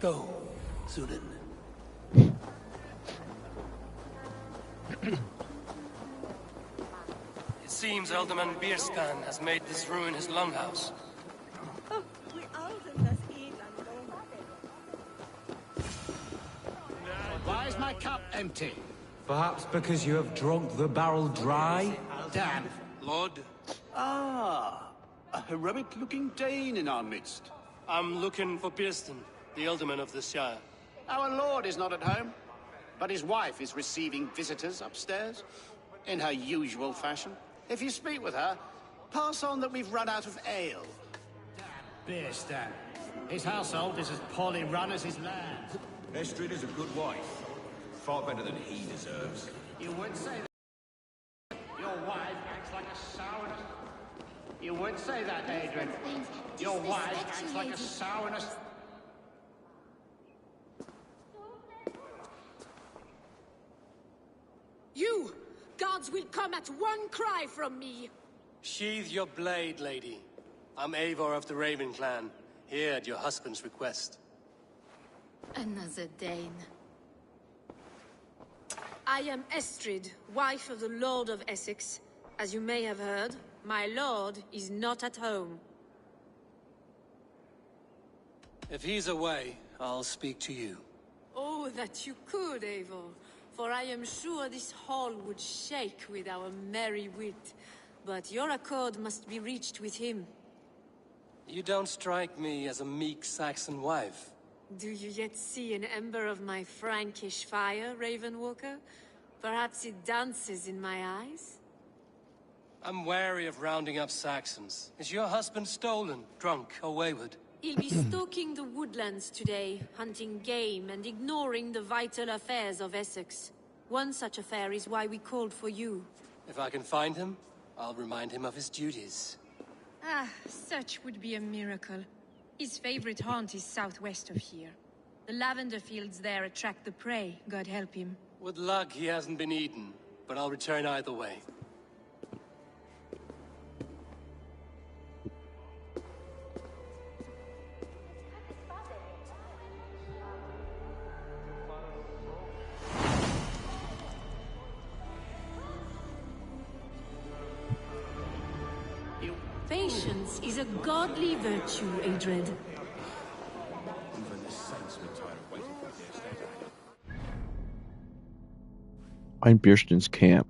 Go, Sunan. It seems Alderman Bierstan has made this ruin his longhouse. Why is my cup empty? Perhaps because you have drunk the barrel dry? Damn. Lord, Ah, a heroic-looking Dane in our midst. I'm looking for Bierstan, the Alderman of the Shire. Our lord is not at home, but his wife is receiving visitors upstairs, in her usual fashion. If you speak with her, pass on that we've run out of ale. Bierstan. His household is as poorly run as his land. Estrid is a good wife. Far better than he deserves. You would say that your wife acts like a sourness. You would say that, Adrian. Your wife acts like a sourness. You! Guards will come at one cry from me! Sheathe your blade, lady. I'm Eivor of the Raven clan, here at your husband's request. Another Dane. I am Estrid, wife of the Lord of Essex. As you may have heard, my lord is not at home. If he's away, I'll speak to you. Oh, that you could, Eivor. For I am sure this hall would shake with our merry wit. But your accord must be reached with him. You don't strike me as a meek Saxon wife. Do you yet see an ember of my Frankish fire, Ravenwalker? Perhaps it dances in my eyes? I'm wary of rounding up Saxons. Is your husband stolen, drunk, or wayward? He'll be stalking the woodlands today, hunting game and ignoring the vital affairs of Essex. One such affair is why we called for you. If I can find him, I'll remind him of his duties. Ah, such would be a miracle. His favorite haunt is southwest of here. The lavender fields there attract the prey, God help him. With luck, he hasn't been eaten, but I'll return either way. Patience is a godly virtue, Adred. Even the saints were tired of waiting for their state. Find Biersten's camp.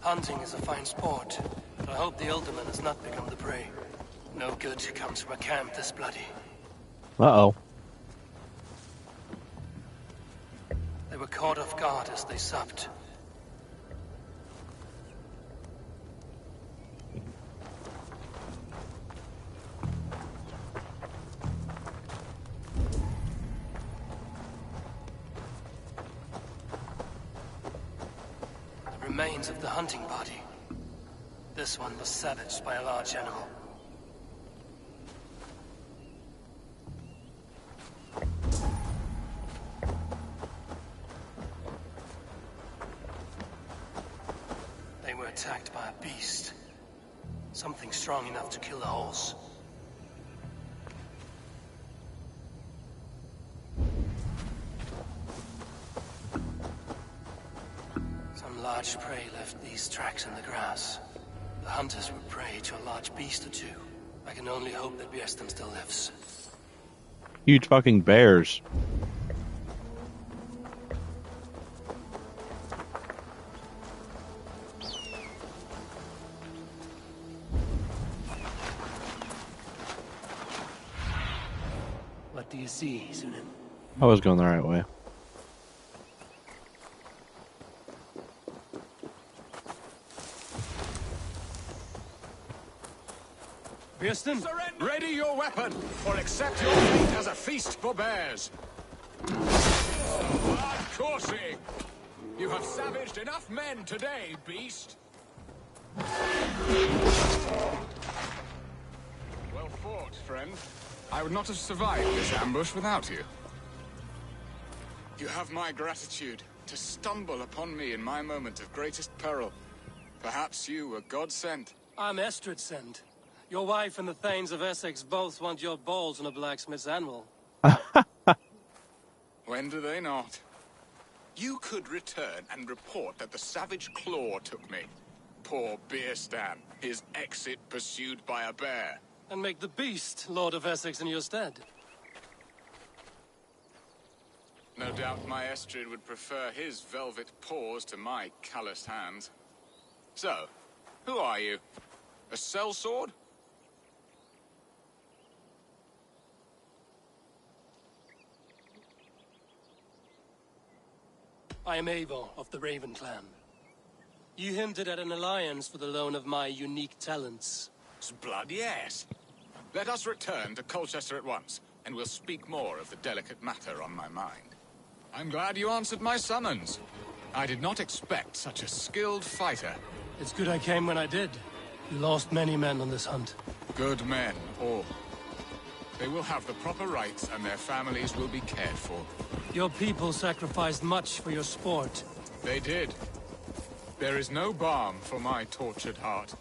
Hunting is a fine sport, but I hope the Alderman has not become the prey. No good comes from a camp this bloody. Uh-oh. They were caught off guard as they supped. Remains of the hunting party. This one was savaged by a large animal. attacked by a beast. Something strong enough to kill a horse. Some large prey left these tracks in the grass. The hunters would prey to a large beast or two. I can only hope that Bjersten still lives. Huge fucking bears. What do you see, Sunan? I was going the right way. Bjersten? Ready your weapon, or accept your fate as a feast for bears. Hard coursing! You have savaged enough men today, beast. Well fought, friend. I would not have survived this ambush without you. You have my gratitude to stumble upon me in my moment of greatest peril. Perhaps you were God-sent. I'm Estrid sent. Your wife and the Thanes of Essex both want your balls on a blacksmith's anvil. When do they not? You could return and report that the savage Claw took me. Poor Bjersten, his exit pursued by a bear. And make the beast Lord of Essex in your stead. No doubt my Estrid would prefer his velvet paws to my calloused hands. So, who are you? A sellsword? I am Eivor of the Raven clan. You hinted at an alliance for the loan of my unique talents. Blood, yes. Let us return to Colchester at once, and we'll speak more of the delicate matter on my mind. I'm glad you answered my summons. I did not expect such a skilled fighter. It's good I came when I did. You lost many men on this hunt. Good men, all. They will have the proper rights, and their families will be cared for. Your people sacrificed much for your sport. They did. There is no balm for my tortured heart.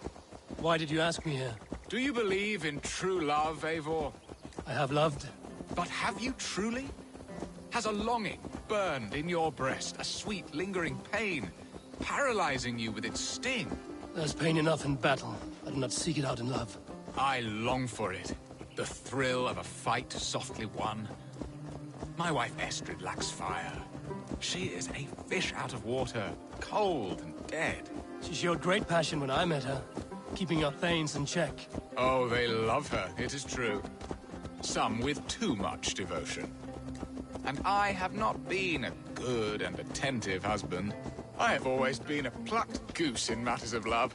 Why did you ask me here? Do you believe in true love, Eivor? I have loved. But have you truly? Has a longing burned in your breast, a sweet, lingering pain, paralyzing you with its sting? There's pain enough in battle. I do not seek it out in love. I long for it. The thrill of a fight softly won. My wife Estrid lacks fire. She is a fish out of water, cold and dead. She showed great passion when I met her, keeping our Thanes in check. Oh, they love her, it is true. Some with too much devotion. And I have not been a good and attentive husband. I have always been a plucked goose in matters of love.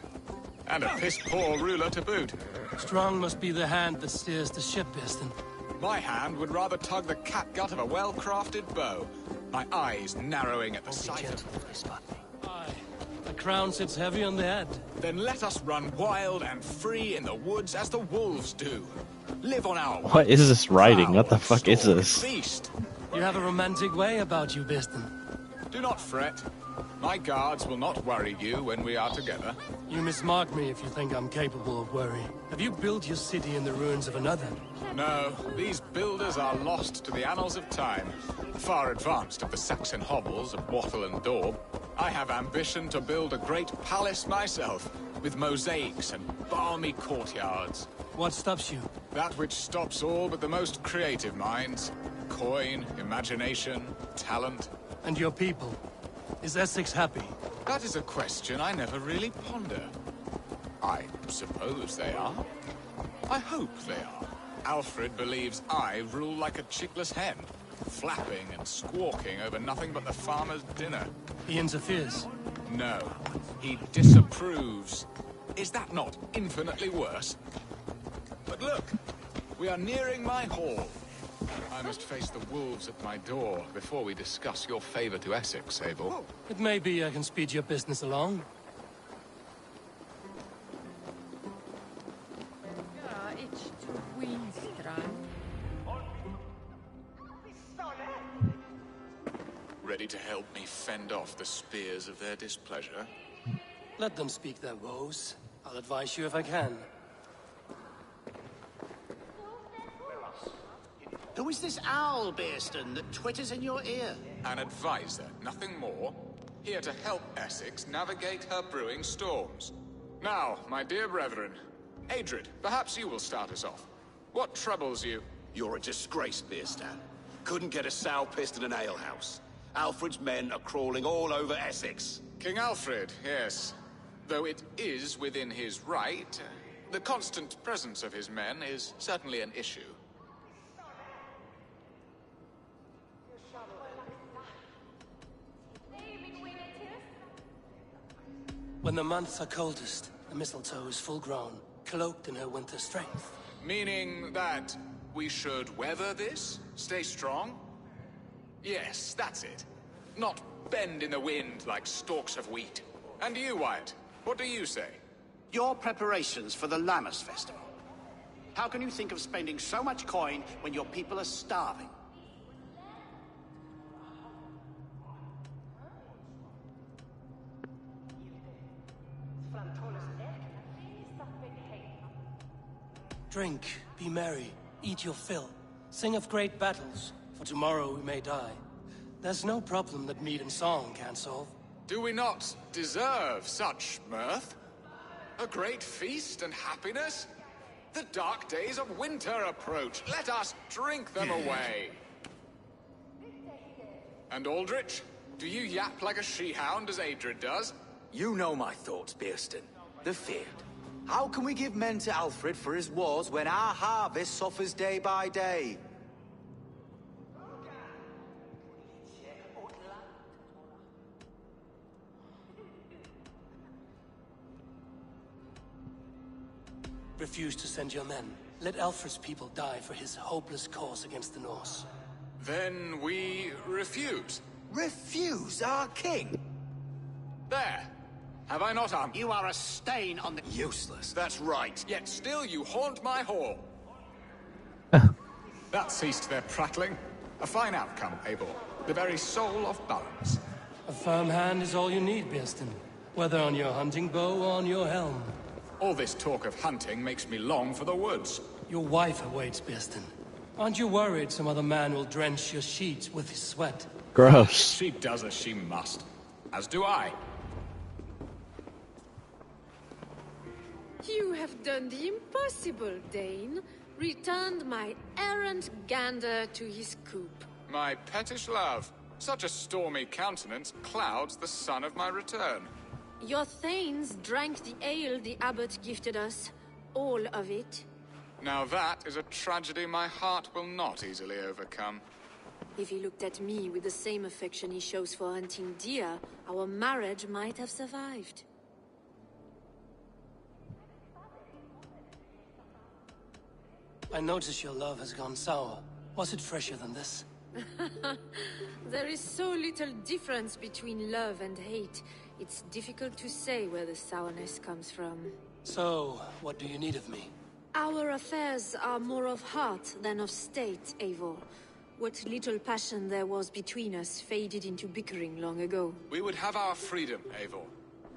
And a piss-poor ruler to boot. Strong must be the hand that steers the ship, Bjersten. My hand would rather tug the catgut of a well-crafted bow. My eyes narrowing at the sight of... Aye. The crown sits heavy on the head. Then let us run wild and free in the woods as the wolves do. Live on our... What is this writing? What the fuck is this? Feast. You have a romantic way about you, Bjersten. Do not fret. My guards will not worry you when we are together. You mismark me if you think I'm capable of worry. Have you built your city in the ruins of another? No, these builders are lost to the annals of time, far advanced of the Saxon hovels of Wattle and Daub. I have ambition to build a great palace myself, with mosaics and balmy courtyards. What stops you? That which stops all but the most creative minds. Coin, imagination, talent. And your people? Is Essex happy? That is a question I never really ponder. I suppose they are. I hope they are. Alfred believes I rule like a chickless hen, flapping and squawking over nothing but the farmer's dinner. He interferes. No, he disapproves. Is that not infinitely worse? But look, we are nearing my hall. I must face the wolves at my door before we discuss your favor to Essex, Eivor. It may be I can speed your business along. Ready to help me fend off the spears of their displeasure? Let them speak their woes. I'll advise you if I can. Who is this owl, Bearston, that twitters in your ear? An advisor, nothing more. Here to help Essex navigate her brewing storms. Now, my dear brethren, Adrid, perhaps you will start us off. What troubles you? You're a disgrace, Beerstan. Couldn't get a sow pissed in an alehouse. Alfred's men are crawling all over Essex. King Alfred, yes. Though it is within his right, the constant presence of his men is certainly an issue. When the months are coldest, the mistletoe is full grown, cloaked in her winter strength. Meaning that we should weather this? Stay strong? Yes, that's it. Not bend in the wind like stalks of wheat. And you, Wyatt, what do you say? Your preparations for the Lammas Festival. How can you think of spending so much coin when your people are starving? Drink, be merry, eat your fill. Sing of great battles, for tomorrow we may die. There's no problem that mead and song can't solve. Do we not deserve such mirth? A great feast and happiness? The dark days of winter approach. Let us drink them away. And Aldrich, do you yap like a she-hound as Adrid does? You know my thoughts, Bearston. The feared. How can we give men to Alfred for his wars when our harvest suffers day by day? Refuse to send your men. Let Alfred's people die for his hopeless cause against the Norse. Then we refuse. Refuse our king? There. Have I not answered? You are a stain on the... Useless. That's right. Yet still you haunt my hall. That ceased their prattling. A fine outcome, Eivor. The very soul of balance. A firm hand is all you need, Bearston. Whether on your hunting bow or on your helm. All this talk of hunting makes me long for the woods. Your wife awaits, Bearston. Aren't you worried some other man will drench your sheets with his sweat? Gross. She does as she must. As do I. You have done the impossible, Dane. Returned my errant gander to his coop. My pettish love. Such a stormy countenance clouds the sun of my return. Your thanes drank the ale the abbot gifted us. All of it. Now that is a tragedy my heart will not easily overcome. If he looked at me with the same affection he shows for hunting deer, our marriage might have survived. I notice your love has gone sour. Was it fresher than this? There is so little difference between love and hate. It's difficult to say where the sourness comes from. So, what do you need of me? Our affairs are more of heart than of state, Eivor. What little passion there was between us faded into bickering long ago. We would have our freedom, Eivor.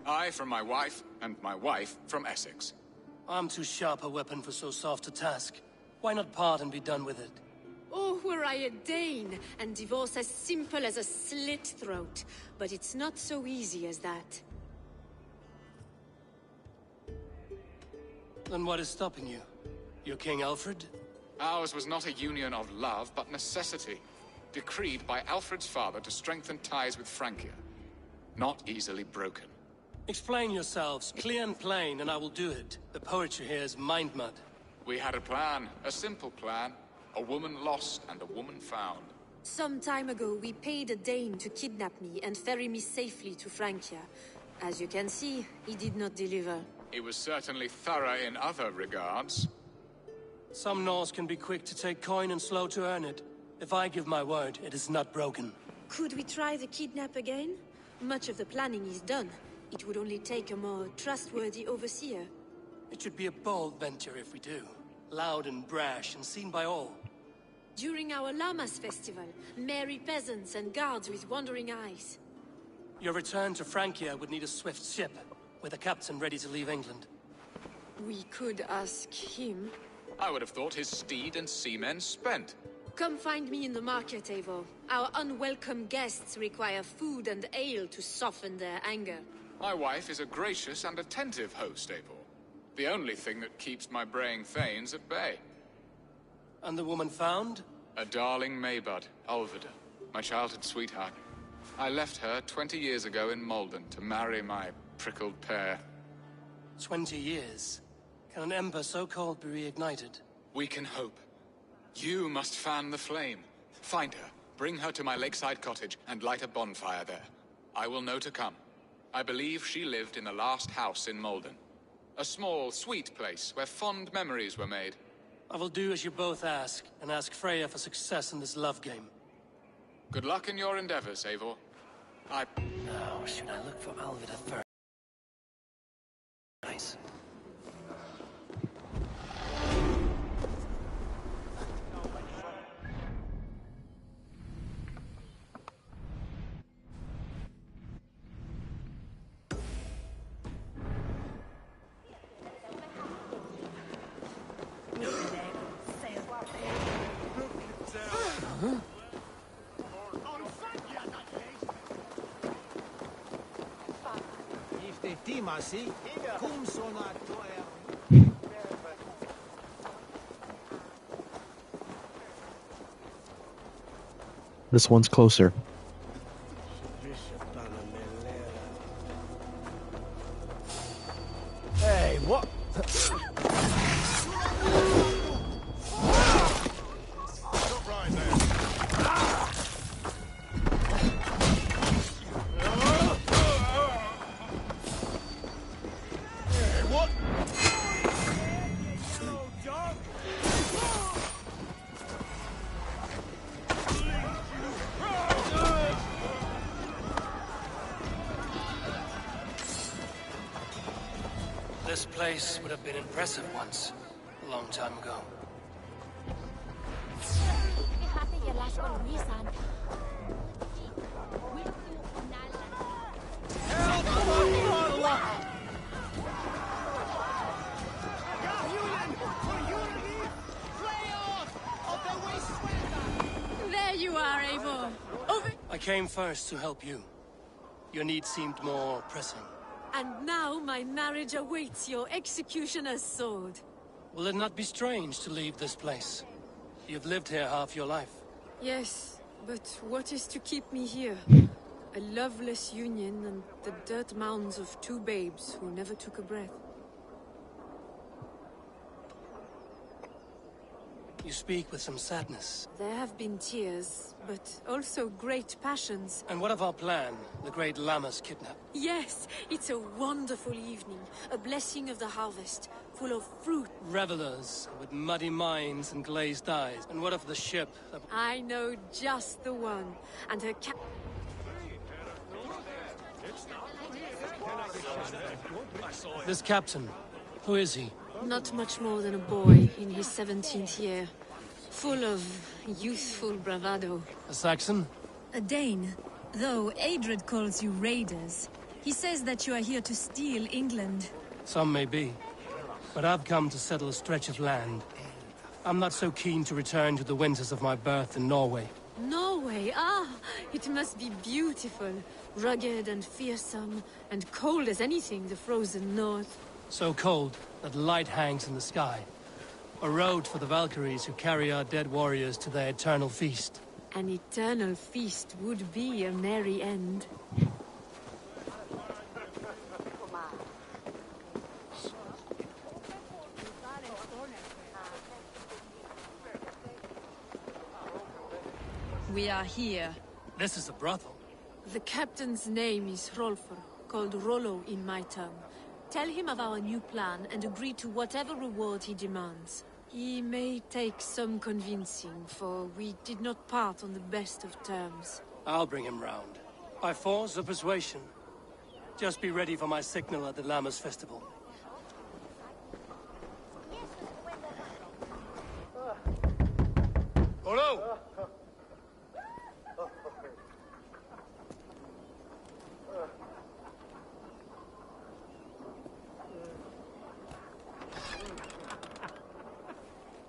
I from my wife, and my wife from Essex. I'm too sharp a weapon for so soft a task. Why not part and be done with it? Oh, were I a Dane, and divorce as simple as a slit throat. But it's not so easy as that. Then what is stopping you? Your King Alfred? Ours was not a union of love, but necessity. Decreed by Alfred's father to strengthen ties with Francia. Not easily broken. Explain yourselves, clear and plain, and I will do it. The poetry here is mind mud. We had a plan, a simple plan. A woman lost and a woman found. Some time ago, we paid a Dane to kidnap me and ferry me safely to Francia. As you can see, he did not deliver. He was certainly thorough in other regards. Some Norse can be quick to take coin and slow to earn it. If I give my word, it is not broken. Could we try the kidnap again? Much of the planning is done. It would only take a more trustworthy overseer. It should be a bold venture if we do. Loud and brash and seen by all. During our Lammas festival, merry peasants and guards with wandering eyes. Your return to Francia would need a swift ship. with a captain ready to leave England. We could ask him. I would have thought his steed and seamen spent. Come find me in the market, Eivor. Our unwelcome guests require food and ale to soften their anger. My wife is a gracious and attentive host, Eivor. The only thing that keeps my braying thanes at bay. And the woman found? A darling Maybud, Ulvida, my childhood sweetheart. I left her 20 years ago in Malden to marry my prickled pear. 20 years? Can an ember so cold be reignited? We can hope. You must fan the flame. Find her, bring her to my lakeside cottage, and light a bonfire there. I will know to come. I believe she lived in the last house in Malden. A small, sweet place where fond memories were made. I will do as you both ask, and ask Freya for success in this love game. Good luck in your endeavors, Eivor. Now, should I look for Alvida first? Nice. This one's closer. Hey, what? This place would have been impressive once, a long time ago. There you are, Eivor. Over. I came first to help you. Your need seemed more pressing. And now my marriage awaits your executioner's sword. Will it not be strange to leave this place? You've lived here half your life. Yes, but what is to keep me here? A loveless union and the dirt mounds of two babes who never took a breath. You speak with some sadness. There have been tears, but also great passions. And what of our plan, the great Lammas kidnap? Yes, it's a wonderful evening, a blessing of the harvest, full of fruit. Revelers with muddy minds and glazed eyes. And what of the ship? I know just the one, and her This captain, who is he? Not much more than a boy in his 17th year, full of youthful bravado. A Saxon? A Dane, though Adred calls you raiders. He says that you are here to steal England. Some may be, but I've come to settle a stretch of land. I'm not so keen to return to the winters of my birth in Norway. Norway, ah, it must be beautiful. Rugged and fearsome, and cold as anything the frozen north. So cold that light hangs in the sky. A road for the Valkyries who carry our dead warriors to their eternal feast. An eternal feast would be a merry end. We are here. This is a brothel. The captain's name is Hrolfr, called Rollo in my tongue. Tell him of our new plan and agree to whatever reward he demands. He may take some convincing, for we did not part on the best of terms. I'll bring him round. By force or persuasion. Just be ready for my signal at the Lammas festival. Rollo!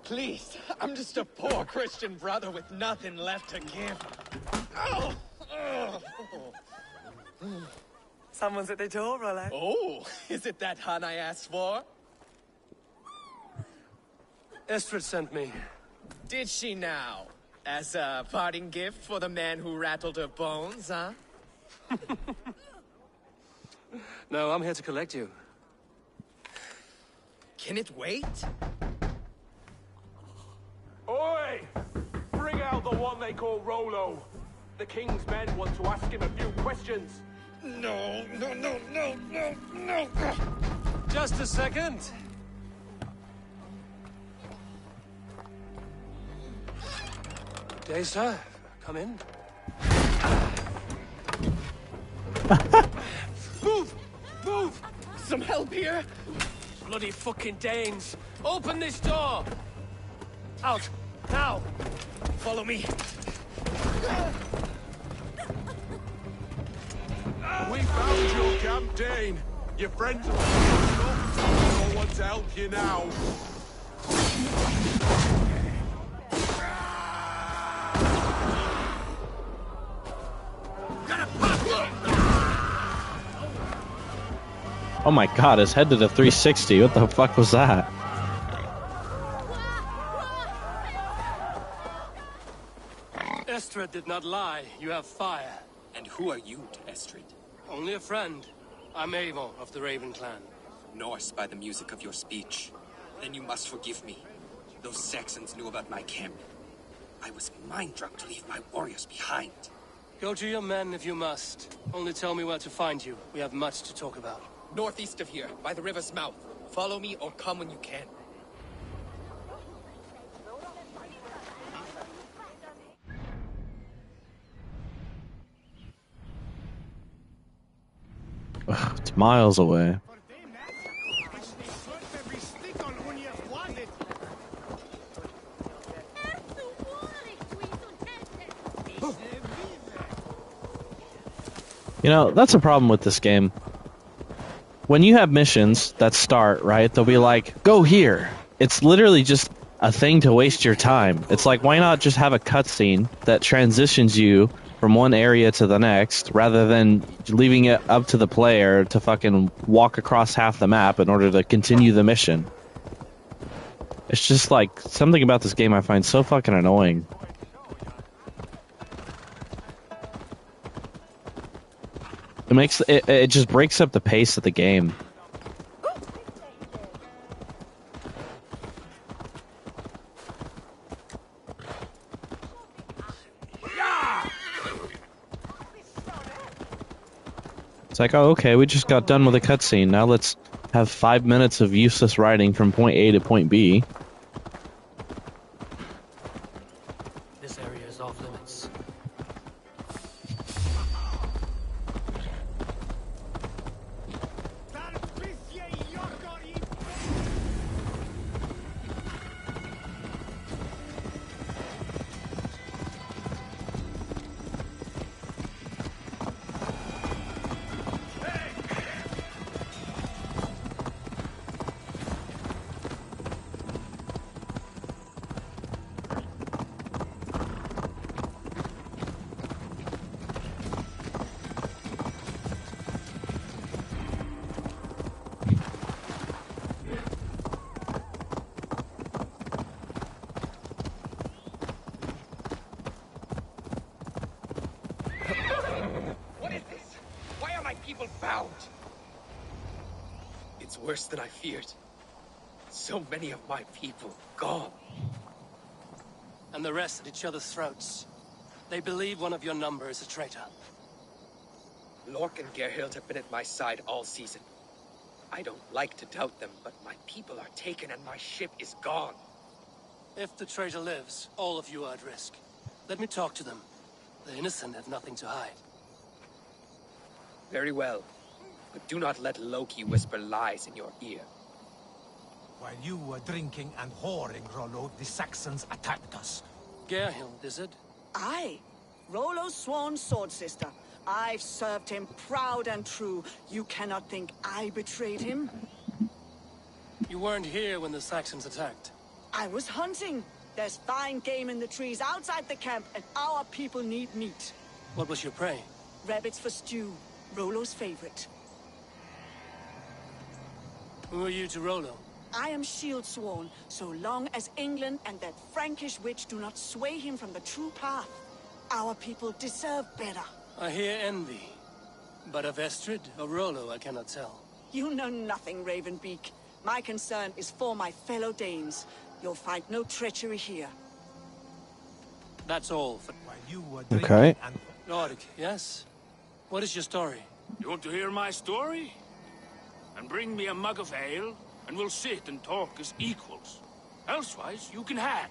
Please, I'm just a poor Christian brother with nothing left to give. Oh! Someone's at the door, Rollo. Oh, is it that hun I asked for? Estrid sent me. Did she now? As a parting gift for the man who rattled her bones, huh? No, I'm here to collect you. Can it wait? Oi! Bring out the one they call Rollo. The king's men want to ask him a few questions. No. Just a second. Good day, sir. Come in. Move! Move! Some help here? Bloody fucking Danes! Open this door! Out! Now! Follow me. We found your camp, Dane. Your friends are no one to help you now. Oh my god, his head did a 360. What the fuck was that? Estrid did not lie. You have fire. And who are you to Estrid? Only a friend. I'm Avon of the Raven clan. Norse by the music of your speech. Then you must forgive me. Those Saxons knew about my camp. I was mind-drunk to leave my warriors behind. Go to your men if you must. Only tell me where to find you. We have much to talk about. Northeast of here, by the river's mouth. Follow me or come when you can. Ugh, it's miles away. You know, that's a problem with this game. When you have missions that start, right, they'll be like, go here. It's literally just a thing to waste your time. It's like, why not just have a cutscene that transitions you from one area to the next, rather than leaving it up to the player to fucking walk across half the map in order to continue the mission. It's just like, something about this game I find so fucking annoying. It just breaks up the pace of the game. It's like, oh, okay, we just got done with a cutscene. Now let's have 5 minutes of useless riding from point A to point B. This area is off limits. It's worse than I feared. So many of my people gone. And the rest at each other's throats. They believe one of your number is a traitor. Lork and Gerhild have been at my side all season. I don't like to doubt them, but my people are taken and my ship is gone. If the traitor lives, all of you are at risk. Let me talk to them. The innocent have nothing to hide. Very well. But do not let Loki whisper lies in your ear. While you were drinking and whoring, Rollo, the Saxons attacked us. Gerhild, is it? Aye. Rollo's sworn sword sister. I've served him proud and true. You cannot think I betrayed him? You weren't here when the Saxons attacked. I was hunting. There's fine game in the trees outside the camp, and our people need meat. What was your prey? Rabbits for stew, Rollo's favorite. Who are you to Rollo? I am shield sworn, so long as England and that Frankish witch do not sway him from the true path. Our people deserve better. I hear envy. But of Estrid or Rollo, I cannot tell. You know nothing, Ravenbeak. My concern is for my fellow Danes. You'll find no treachery here. That's all for... While you were Okay. and... Lord, yes? What is your story? You want to hear my story? And bring me a mug of ale, and we'll sit and talk as equals. Elsewise, you can hang.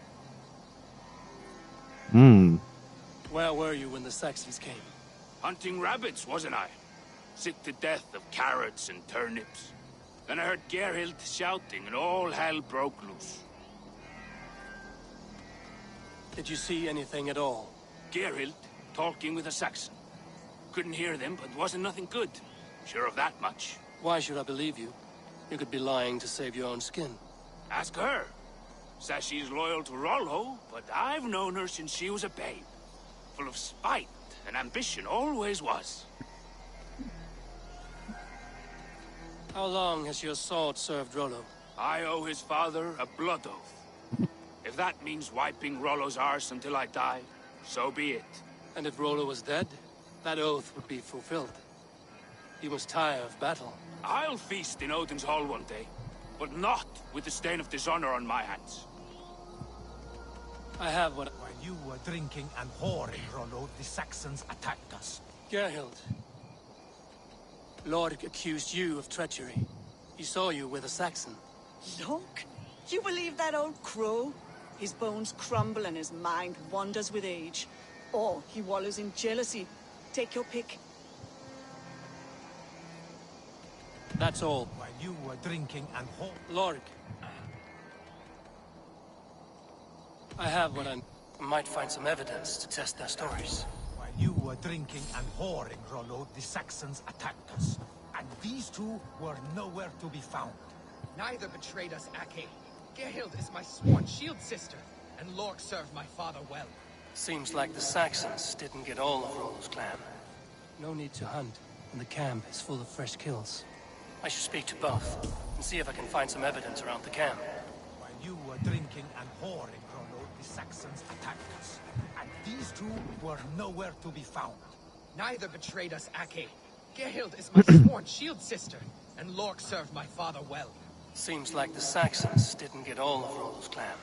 Hmm. Where were you when the Saxons came? Hunting rabbits, wasn't I? Sick to death of carrots and turnips. Then I heard Gerhild shouting, and all hell broke loose. Did you see anything at all? Gerhild talking with a Saxon. Couldn't hear them, but wasn't nothing good. Sure of that much. Why should I believe you? You could be lying to save your own skin. Ask her. Says she's loyal to Rollo, but I've known her since she was a babe. Full of spite and ambition, always was. How long has your sword served Rollo? I owe his father a blood oath. If that means wiping Rollo's arse until I die, so be it. And if Rollo was dead, that oath would be fulfilled. He was tired of battle. I'll feast in Odin's hall one day, but not with the stain of dishonor on my hands. I have what... While you were drinking and whoring, Rollo, the Saxons attacked us. Gerhild. Lord accused you of treachery. He saw you with a Saxon. Look, you believe that old crow? His bones crumble and his mind wanders with age. Or he wallows in jealousy. Take your pick. That's all. While you were drinking and Lord. I have what I might find some evidence to test their stories. While you were drinking and whoring, Rollo, the Saxons attacked us. And these two were nowhere to be found. Neither betrayed us, Ake. Gerhild is my sworn shield sister, and Lork served my father well. Seems like the Saxons didn't get all of Rollo's clan. No need to hunt, and the camp is full of fresh kills. I should speak to both, and see if I can find some evidence around the camp. While you were drinking and whoring, Rollo, the Saxons attacked us. And these two were nowhere to be found. Neither betrayed us, Ake. Gerhild is my sworn shield sister, and Lork served my father well. Seems like the Saxons didn't get all of Rollo's clan.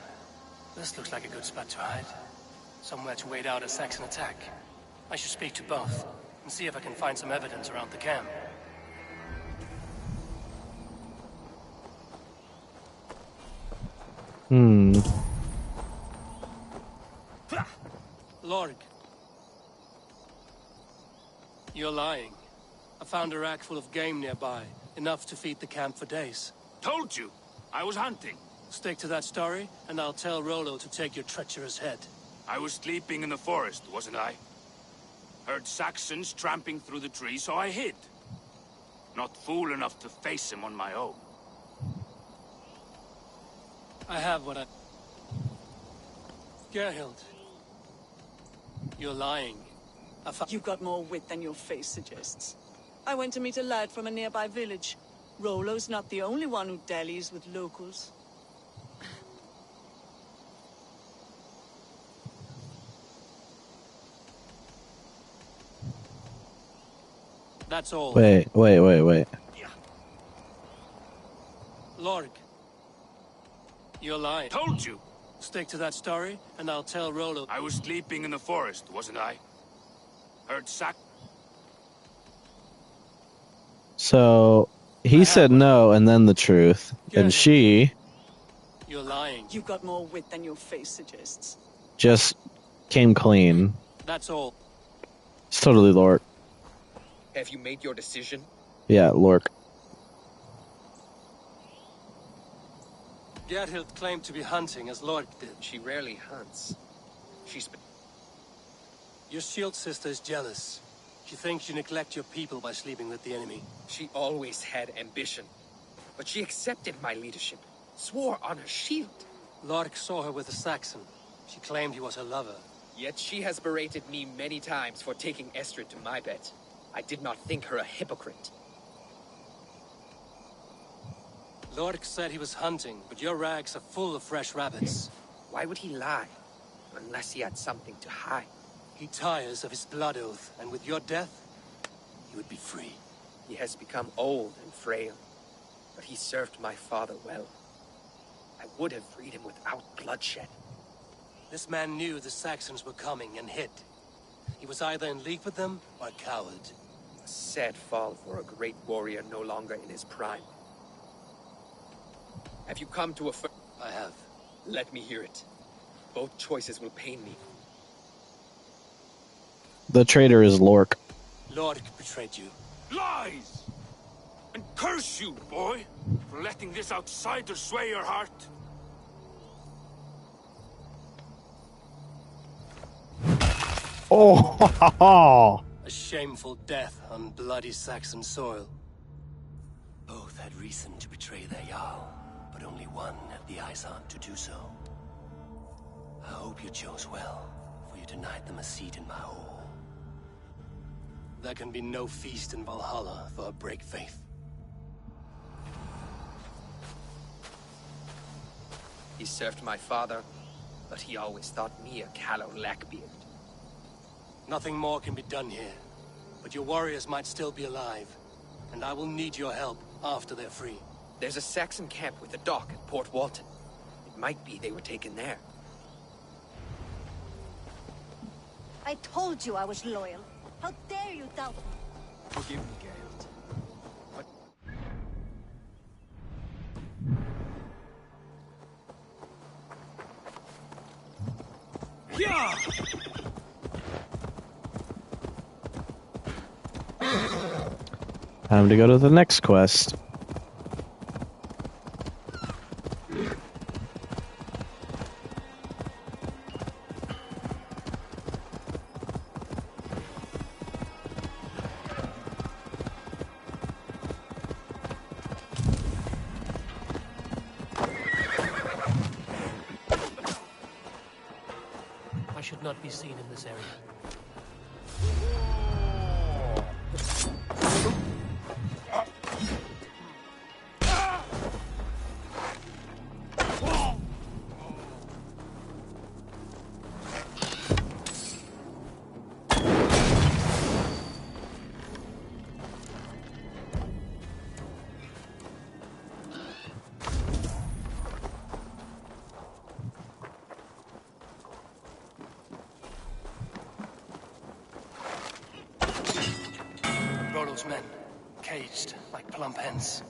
This looks like a good spot to hide. Somewhere to wait out a Saxon attack. I should speak to both, and see if I can find some evidence around the camp. Lorg. You're lying. I found a rack full of game nearby, enough to feed the camp for days. Told you, I was hunting. Stick to that story, and I'll tell Rollo to take your treacherous head. I was sleeping in the forest, wasn't I? Heard Saxons tramping through the trees, so I hid. Not fool enough to face him on my own. I have what I... Gerhild. You're lying. You've got more wit than your face suggests. I went to meet a lad from a nearby village. Rollo's not the only one who dallies with locals. That's all. Wait. Lorg. You're lying. Told you. Stick to that story, and I'll tell Rollo. I was sleeping in the forest, wasn't I? Heard So, he said no, and then the truth. And she... You're lying. You've got more wit than your face suggests. just came clean. That's all. It's totally Lork. Have you made your decision? Yeah, Lork. Gerhild claimed to be hunting as Lork did. She rarely hunts. She's been... Your shield sister is jealous. She thinks you neglect your people by sleeping with the enemy. She always had ambition. But she accepted my leadership. Swore on her shield. Lork saw her with a Saxon. She claimed he was her lover. Yet she has berated me many times for taking Estrid to my bed. I did not think her a hypocrite. Lork said he was hunting, but your rags are full of fresh rabbits. Why would he lie? Unless he had something to hide. He tires of his blood oath, and with your death, he would be free. He has become old and frail, but he served my father well. I would have freed him without bloodshed. This man knew the Saxons were coming and hid. He was either in league with them or a coward. A sad fall for a great warrior no longer in his prime. Have you come to a I have. Let me hear it. Both choices will pain me. The traitor is Lork. Lork betrayed you. Lies! And curse you, boy, for letting this outsider sway your heart. Oh, A shameful death on bloody Saxon soil. Both had reason to betray their Jarl, but only one had the eyesight to do so. I hope you chose well, for you denied them a seat in my hall. There can be no feast in Valhalla for a break faith. He served my father, but he always thought me a callow lackbeard. Nothing more can be done here, but your warriors might still be alive, and I will need your help after they're free. There's a Saxon camp with a dock at Port Walton. It might be they were taken there. I told you I was loyal. How dare you doubt me? Forgive me, Geralt. But... Yeah! time to go to the next quest. I should not be seen in this area. Rollo's men, caged like plump hens.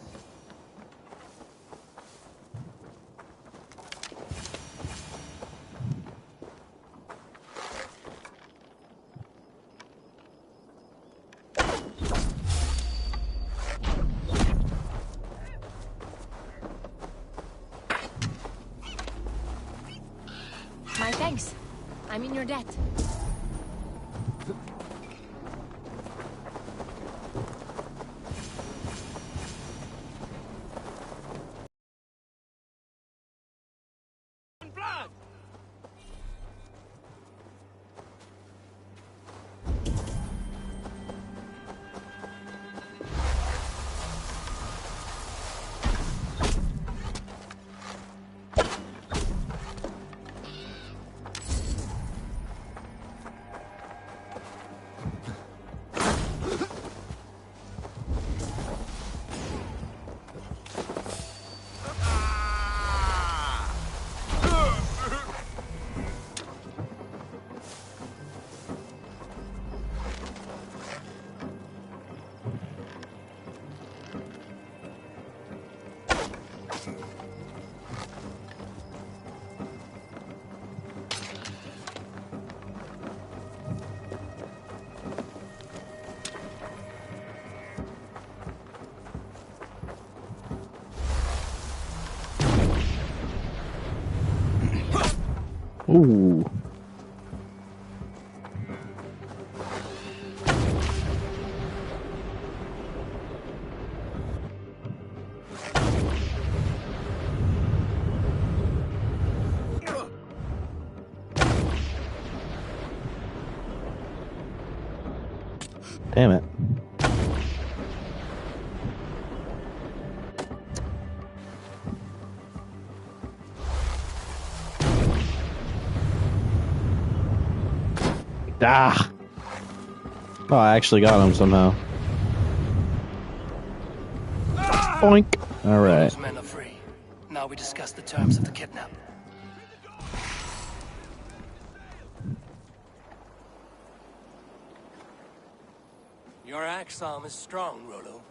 My thanks. I'm in your debt. Ooh. Damn it. Ah! Oh, I actually got him somehow. Boink! Alright. Those men are free. Now we discuss the terms of the kidnap. Your axe arm is strong, Rollo.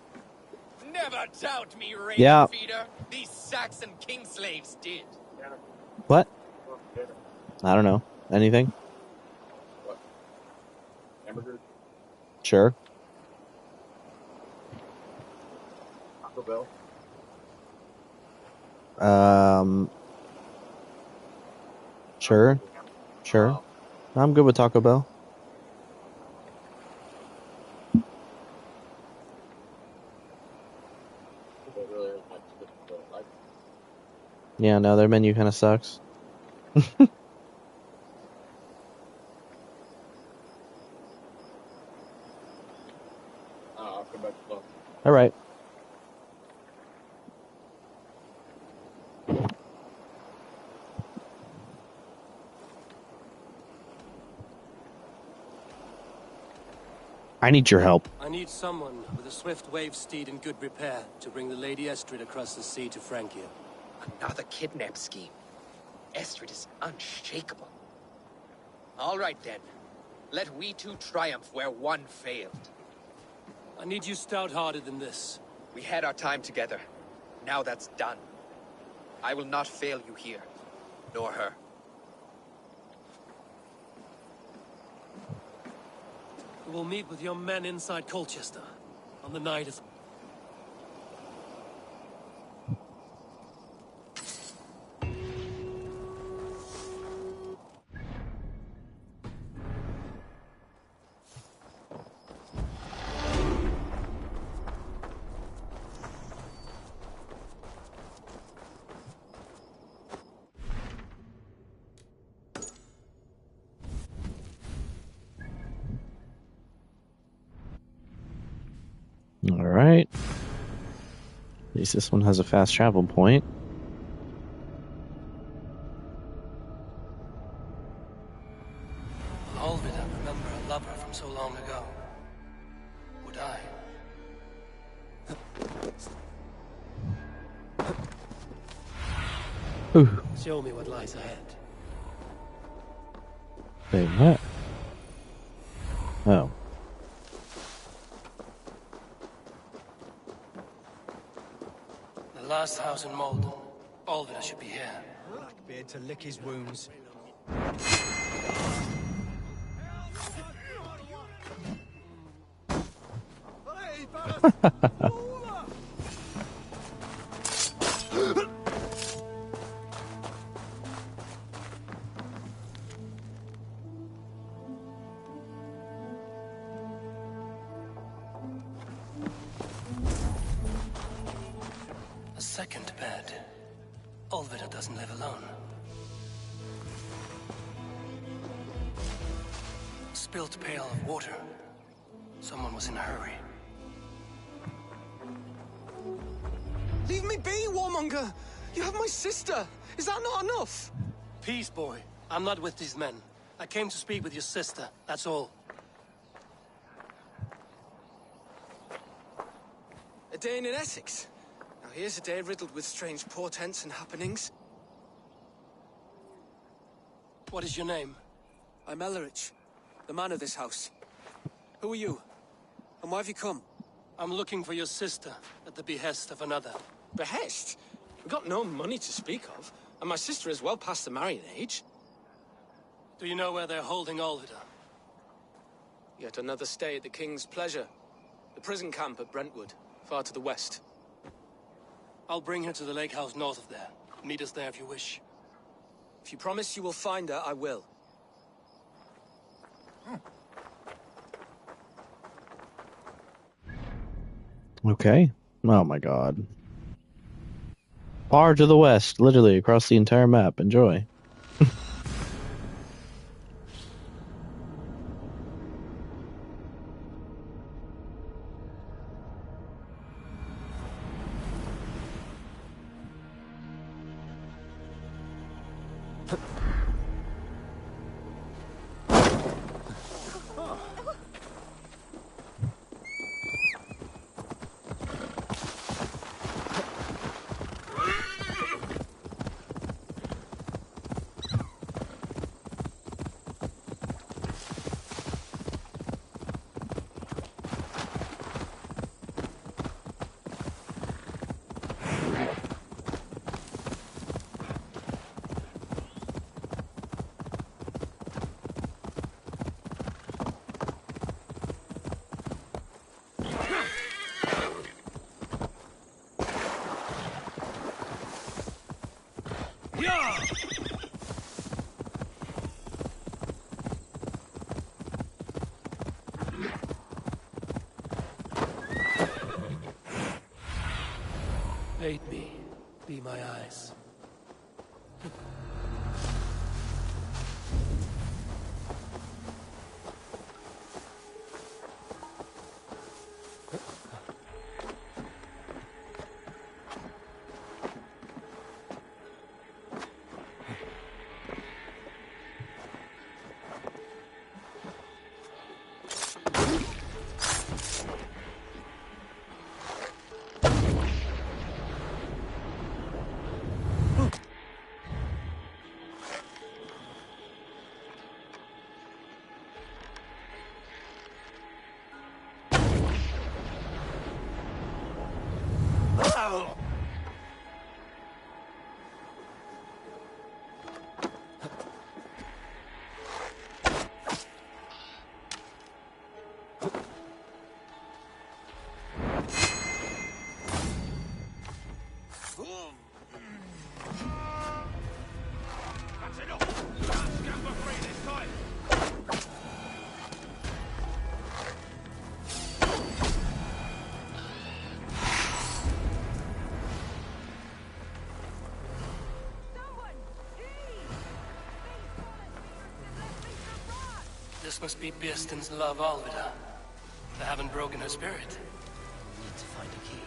Never doubt me, raven Yeah. feeder. These Saxon king slaves did. What? I don't know. Anything? Hamburgers? Sure. Taco Bell? Sure. Sure. I'm good with Taco Bell. Yeah, no, their menu kind of sucks. I'll come back to lunch. All right. I need your help. I need someone with a swift wave steed in good repair to bring the Lady Estrid across the sea to Francia. Another kidnap scheme. Estrid is unshakable. All right, then. Let we two triumph where one failed. I need you stout-hearted than this. We had our time together. Now that's done. I will not fail you here, nor her. We'll meet with your men inside Colchester on the night of... All right. At least this one has a fast travel point. Alvid, I remember a lover from so long ago. Would I? Ooh. Show me what lies ahead. Wait, what? Oh. The last house in Malden. Alvid should be here. Blackbeard to lick his wounds. A second bed. Olvida doesn't live alone. Spilt pail of water. Someone was in a hurry. Leave me be, warmonger! You have my sister! Is that not enough? Peace, boy. I'm not with these men. I came to speak with your sister, that's all. A day in Essex. Now here's a day riddled with strange portents and happenings. What is your name? I'm Ellerich, the man of this house. Who are you? And why have you come? I'm looking for your sister at the behest of another. Behest? We've got no money to speak of, and my sister is well past the marrying age. Do you know where they're holding Olvida? Yet another stay at the King's pleasure. The prison camp at Brentwood, far to the west. I'll bring her to the lake house north of there. Meet us there if you wish. If you promise you will find her, I will. Okay. Oh my god. Far to the west, literally across the entire map. Enjoy. Aid me. Be my eyes. This must be Birston's love Alvida. They haven't broken her spirit. We need to find a key.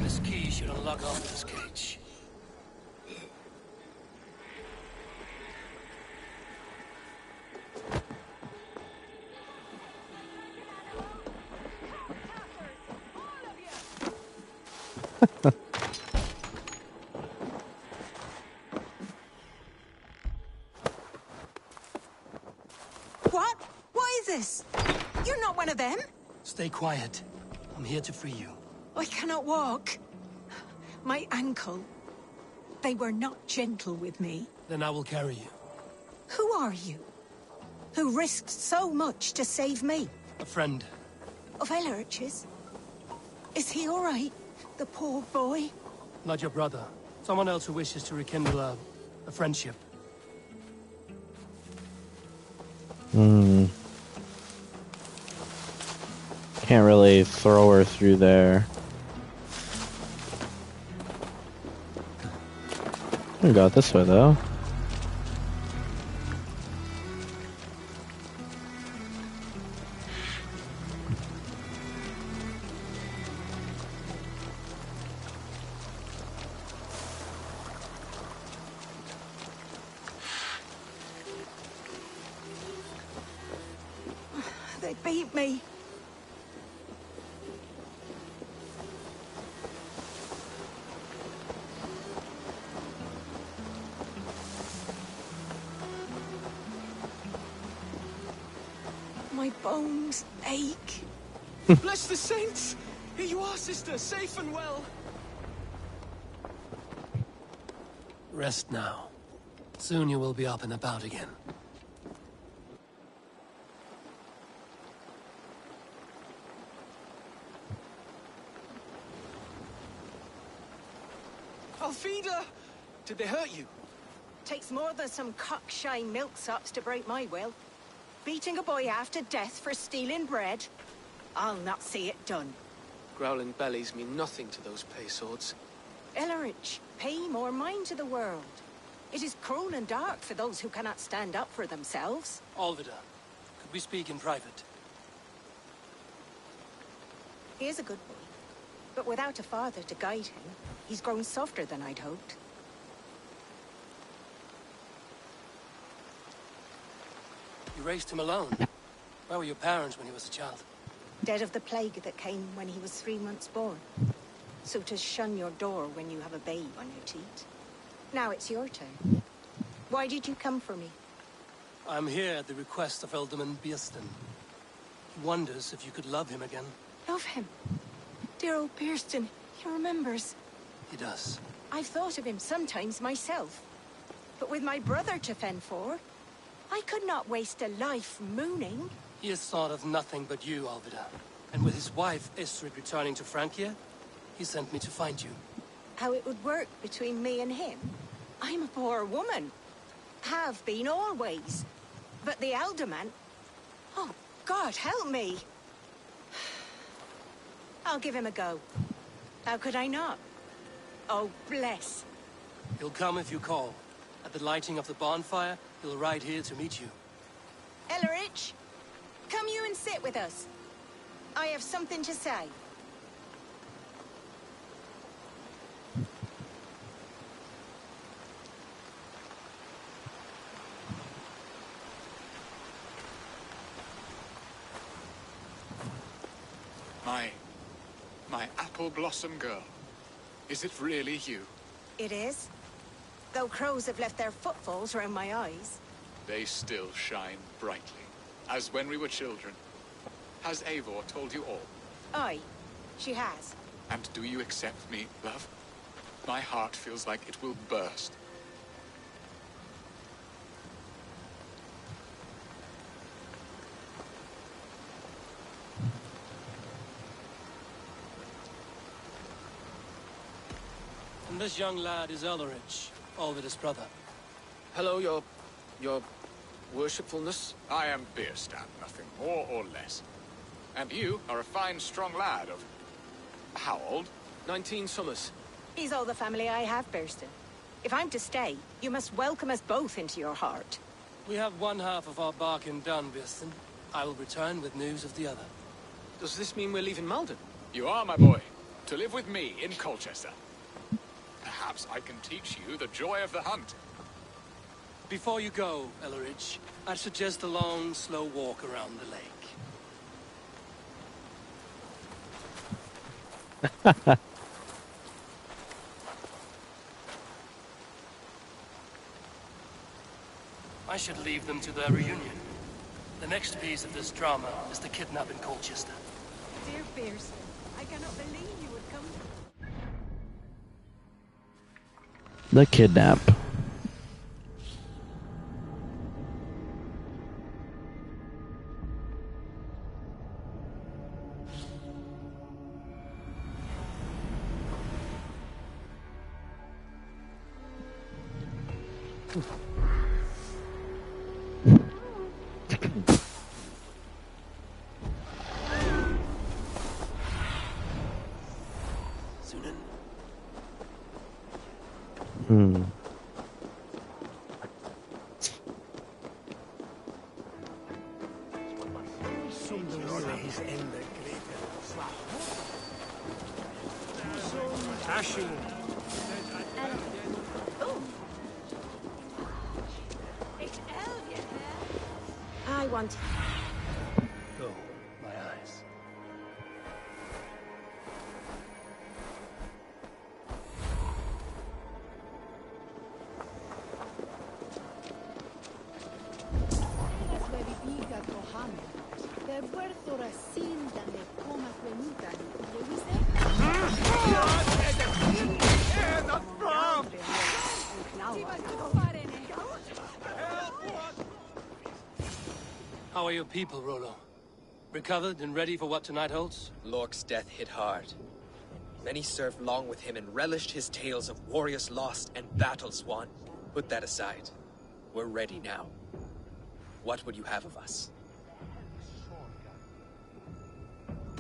This key should unlock Alvida's cage. What? What is this? You're not one of them? Stay quiet. I'm here to free you. I cannot walk. My ankle. They were not gentle with me. Then I will carry you. Who are you? Who risked so much to save me? A friend. Of Ellerch's? Is he all right? The poor boy? Not your brother. Someone else who wishes to rekindle a friendship. Can't really throw her through there. We got this way though. They beat me. My bones ache. Bless the saints! Here you are, sister, safe and well. Rest now. Soon you will be up and about again. Alfida! Did they hurt you? Takes more than some cockshy milksops to break my will. Beating a boy half to death for stealing bread? I'll not see it done. Growling bellies mean nothing to those pay swords. Ellerich, pay more mind to the world. It is cruel and dark for those who cannot stand up for themselves. Alvida, could we speak in private? He is a good boy, but without a father to guide him, he's grown softer than I'd hoped. You raised him alone. Where were your parents when he was a child? Dead of the plague that came when he was 3 months born. So to shun your door when you have a babe on your teat. Now it's your turn. Why did you come for me? I'm here at the request of Alderman Biersten. He wonders if you could love him again. Love him? Dear old Biersten, he remembers. He does. I've thought of him sometimes myself. But with my brother to fend for, I could not waste a life mooning. He has thought of nothing but you, Alvida. And with his wife, Estrid, returning to Francia, he sent me to find you. How it would work between me and him? I'm a poor woman. Have been always. But the alderman... Oh, God, help me! I'll give him a go. How could I not? Oh, bless. He'll come if you call. At the lighting of the bonfire, he'll ride here to meet you. Ellerich, come you and sit with us. I have something to say. My apple blossom girl. Is it really you? It is. Though crows have left their footfalls round my eyes. They still shine brightly, as when we were children. Has Eivor told you all? Aye, she has. And do you accept me, love? My heart feels like it will burst. And this young lad is Ellerich, Alvida's brother. Hello, your worshipfulness. I am Bierstadt, nothing more or less. And you are a fine, strong lad of... how old? 19 summers. He's all the family I have, Biersten. If I'm to stay, you must welcome us both into your heart. We have one half of our bargain done, Biersten. I will return with news of the other. Does this mean we're leaving Malden? You are, my boy, to live with me in Colchester. Perhaps I can teach you the joy of the hunt. Before you go, Ellerich, I'd suggest a long, slow walk around the lake. I should leave them to their reunion. The next piece of this drama is the kidnap in Colchester. Dear Biersten, I cannot believe you would come. The kidnap. I want... Go, my eyes. How are your people, Rollo? Recovered and ready for what tonight holds? Lork's death hit hard. Many served long with him and relished his tales of warriors lost and battles won. Put that aside. We're ready now. What would you have of us?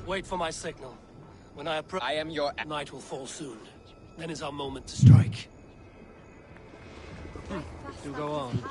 Wait for my signal. When I approach... I am your... Night will fall soon. Then is our moment to strike. Do go on.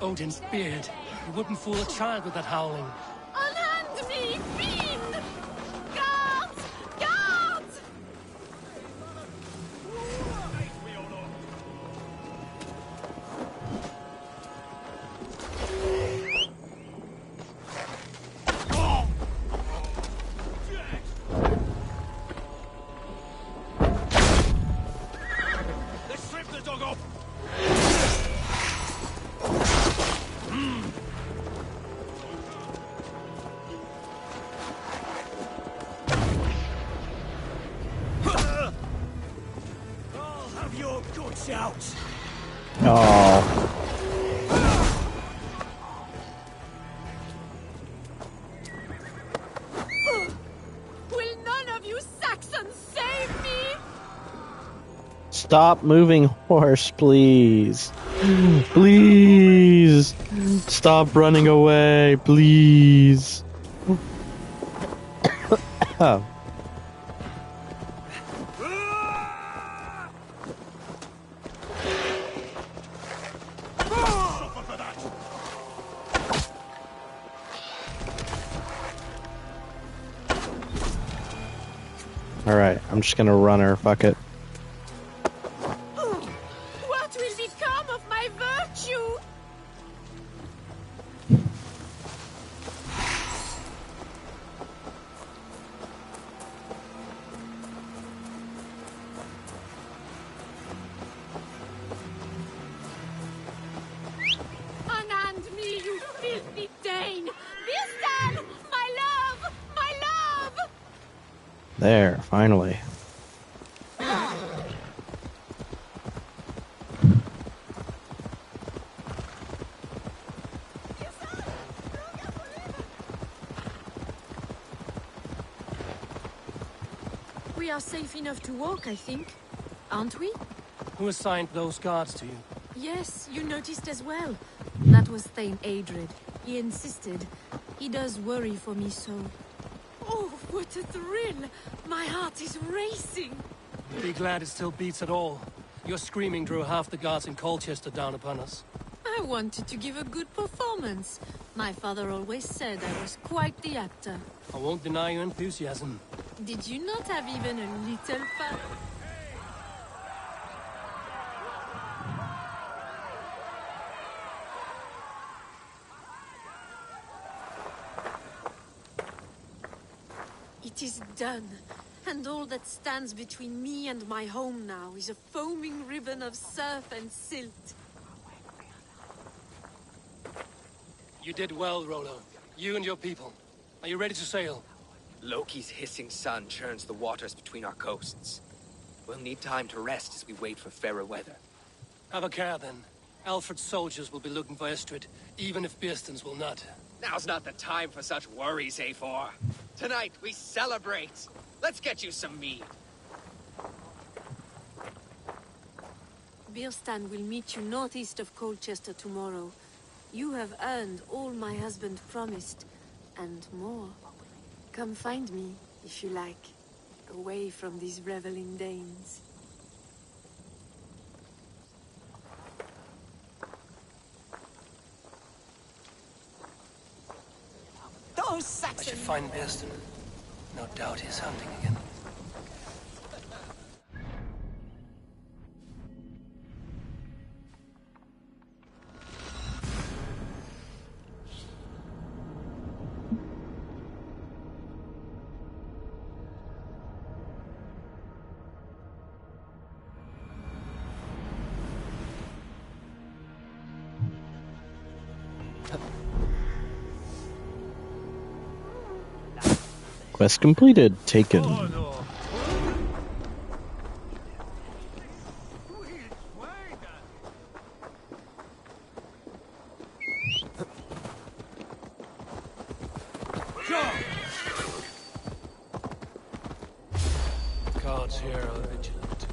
Odin's beard. You wouldn't fool a child with that howling. Unhand me, fiend! Guards! Guards! Let's strip the dog off! Oh. Will none of you Saxons save me? Stop moving, horse, please. Please. Stop running away, please. Oh. Alright, I'm just gonna run her, fuck it. What will become of my virtue? Unhand me, you filthy Dane! Vistan! My love! My love! There, finally. We are safe enough to walk, I think. Aren't we? Who assigned those guards to you? Yes, you noticed as well. That was Thane Adred. He insisted. He does worry for me so. Oh, what a thrill! My heart is racing. Be glad it still beats at all. Your screaming drew half the guards in Colchester down upon us. I wanted to give a good performance. My father always said I was quite the actor. I won't deny your enthusiasm. Did you not have even a little fun? It is done. And all that stands between me and my home now is a foaming ribbon of surf and silt. You did well, Rollo. You and your people. Are you ready to sail? Loki's hissing sun churns the waters between our coasts. We'll need time to rest as we wait for fairer weather. Have a care, then. Alfred's soldiers will be looking for Estrid, even if Bearston's will not. Now's not the time for such worries, A4. Tonight, we celebrate. Let's get you some mead. Bearstan will meet you northeast of Colchester tomorrow. You have earned all my husband promised, and more. Come find me, if you like, away from these reveling Danes. Those Saxons! I should find Bearston. No doubt he's hunting again. Quest completed. Taken. Gods here are vigilant.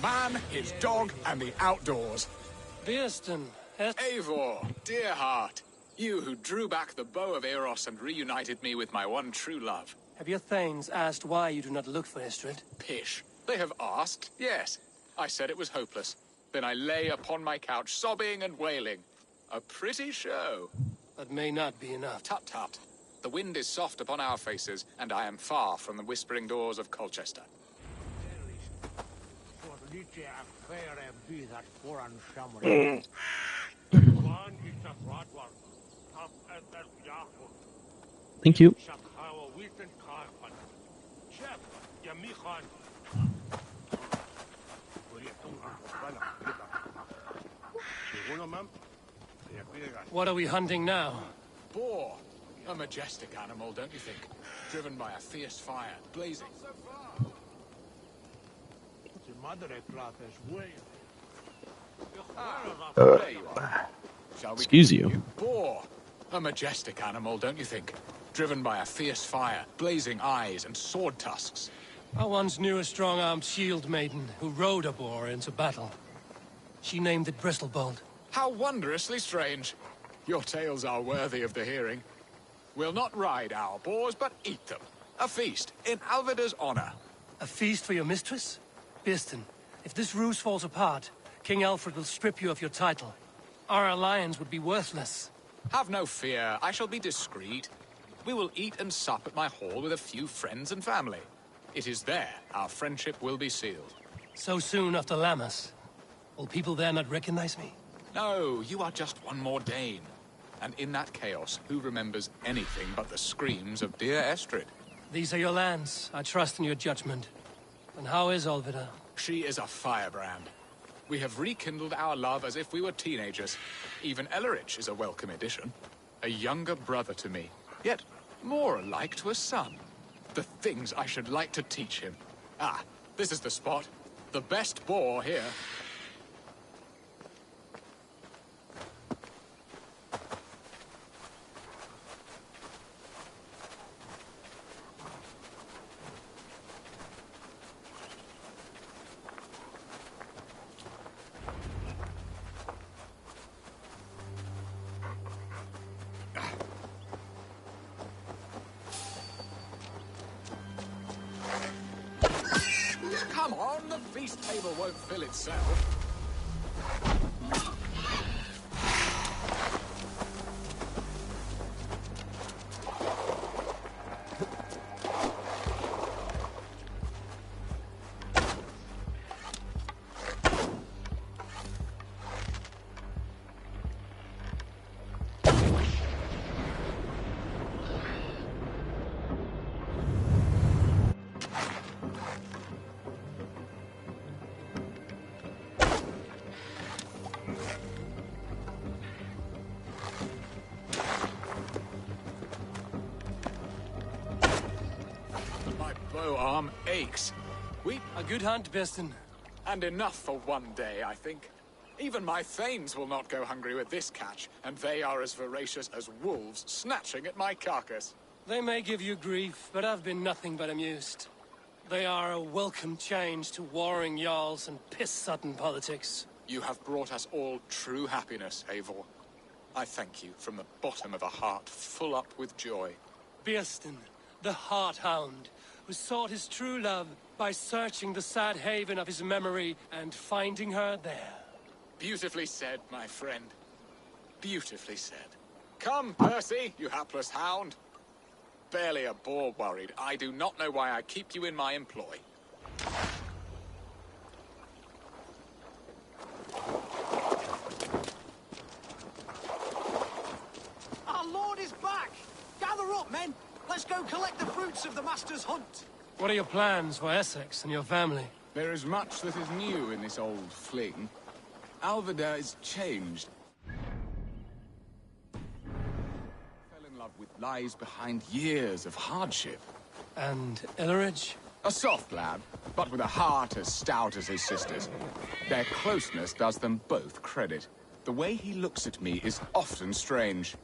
Man, his dog, and the outdoors. Bearston, Eivor, dear heart. You who drew back the bow of Eros and reunited me with my one true love. have your thanes asked why you do not look for Estrid? Pish. They have asked, yes. I said it was hopeless. Then I lay upon my couch, sobbing and wailing. A pretty show. That may not be enough. Tut tut. The wind is soft upon our faces, and I am far from the whispering doors of Colchester. Thank you. What are we hunting now? Boar. A majestic animal, don't you think? Driven by a fierce fire, blazing. There you are. Shall we Excuse you. Boar. A majestic animal, don't you think? Driven by a fierce fire, blazing eyes and sword tusks. I once knew a strong-armed shield maiden who rode a boar into battle. She named it Bristlebolt. How wondrously strange. Your tales are worthy of the hearing. We'll not ride our boars, but eat them. A feast, in Alvida's honor. A feast for your mistress? Bearston, if this ruse falls apart, King Alfred will strip you of your title. Our alliance would be worthless. Have no fear, I shall be discreet. We will eat and sup at my hall with a few friends and family. It is there our friendship will be sealed. So soon after Lammas? Will people there not recognize me? No, you are just one more Dane. And in that chaos, who remembers anything but the screams of dear Estrid? These are your lands. I trust in your judgment. And how is Olvida? She is a firebrand. We have rekindled our love as if we were teenagers. Even Ellerich is a welcome addition. A younger brother to me, yet more alike to a son. The things I should like to teach him. Ah, this is the spot. The best boar here. The feast table won't fill itself. Arm aches. A good hunt, Biston. And enough for one day, I think. Even my thanes will not go hungry with this catch, and they are as voracious as wolves snatching at my carcass. They may give you grief, but I've been nothing but amused. They are a welcome change to warring jarls and piss-sodden politics. You have brought us all true happiness, Eivor. I thank you from the bottom of a heart full up with joy. Biston, the Heart Hound, who sought his true love by searching the sad haven of his memory and finding her there. Beautifully said, my friend. Beautifully said. Come, Percy, you hapless hound. Barely a boar worried. I do not know why I keep you in my employ. Our lord is back! Gather up, men! Let's go collect the fruits of the master's hunt! What are your plans for Essex and your family? There is much that is new in this old fling. Alvida is changed. Fell in love with lies behind years of hardship. And Illerich? A soft lad, but with a heart as stout as his sister's. Their closeness does them both credit. The way he looks at me is often strange.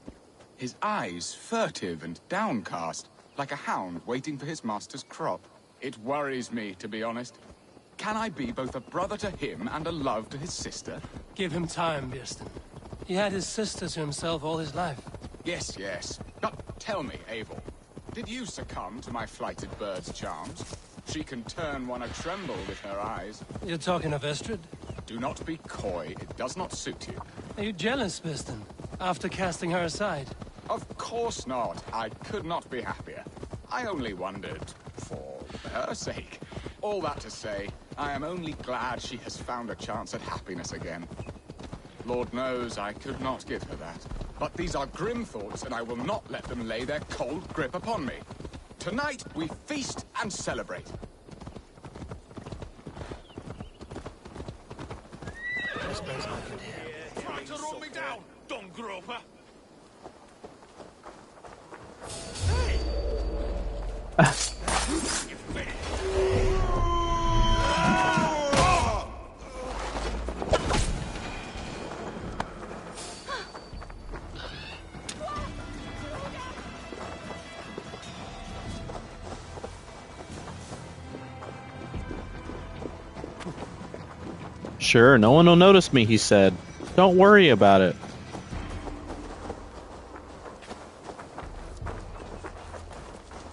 His eyes furtive and downcast, like a hound waiting for his master's crop. It worries me, to be honest. Can I be both a brother to him and a love to his sister? Give him time, Birsten. He had his sister to himself all his life. Yes, yes. But tell me, Eivor, did you succumb to my flighted bird's charms? She can turn one a tremble with her eyes. You're talking of Estrid? Do not be coy. It does not suit you. Are you jealous, Birsten, after casting her aside? Of course not. I could not be happier. I only wondered, for her sake. All that to say, I am only glad she has found a chance at happiness again. Lord knows I could not give her that. But these are grim thoughts, and I will not let them lay their cold grip upon me. Tonight, we feast and celebrate. Try to run me down, dung groper! Sure, no one will notice me, he said. Don't worry about it.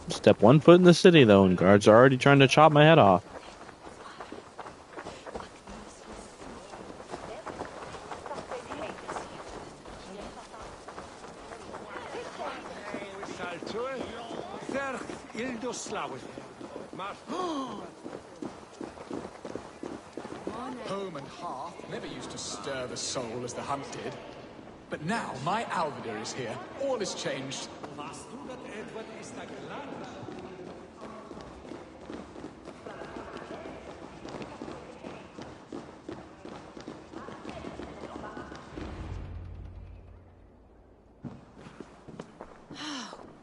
Step one foot in the city, though, and guards are already trying to chop my head off. Home and hearth never used to stir the soul as the hunt did. But now my Alvida is here. All is changed.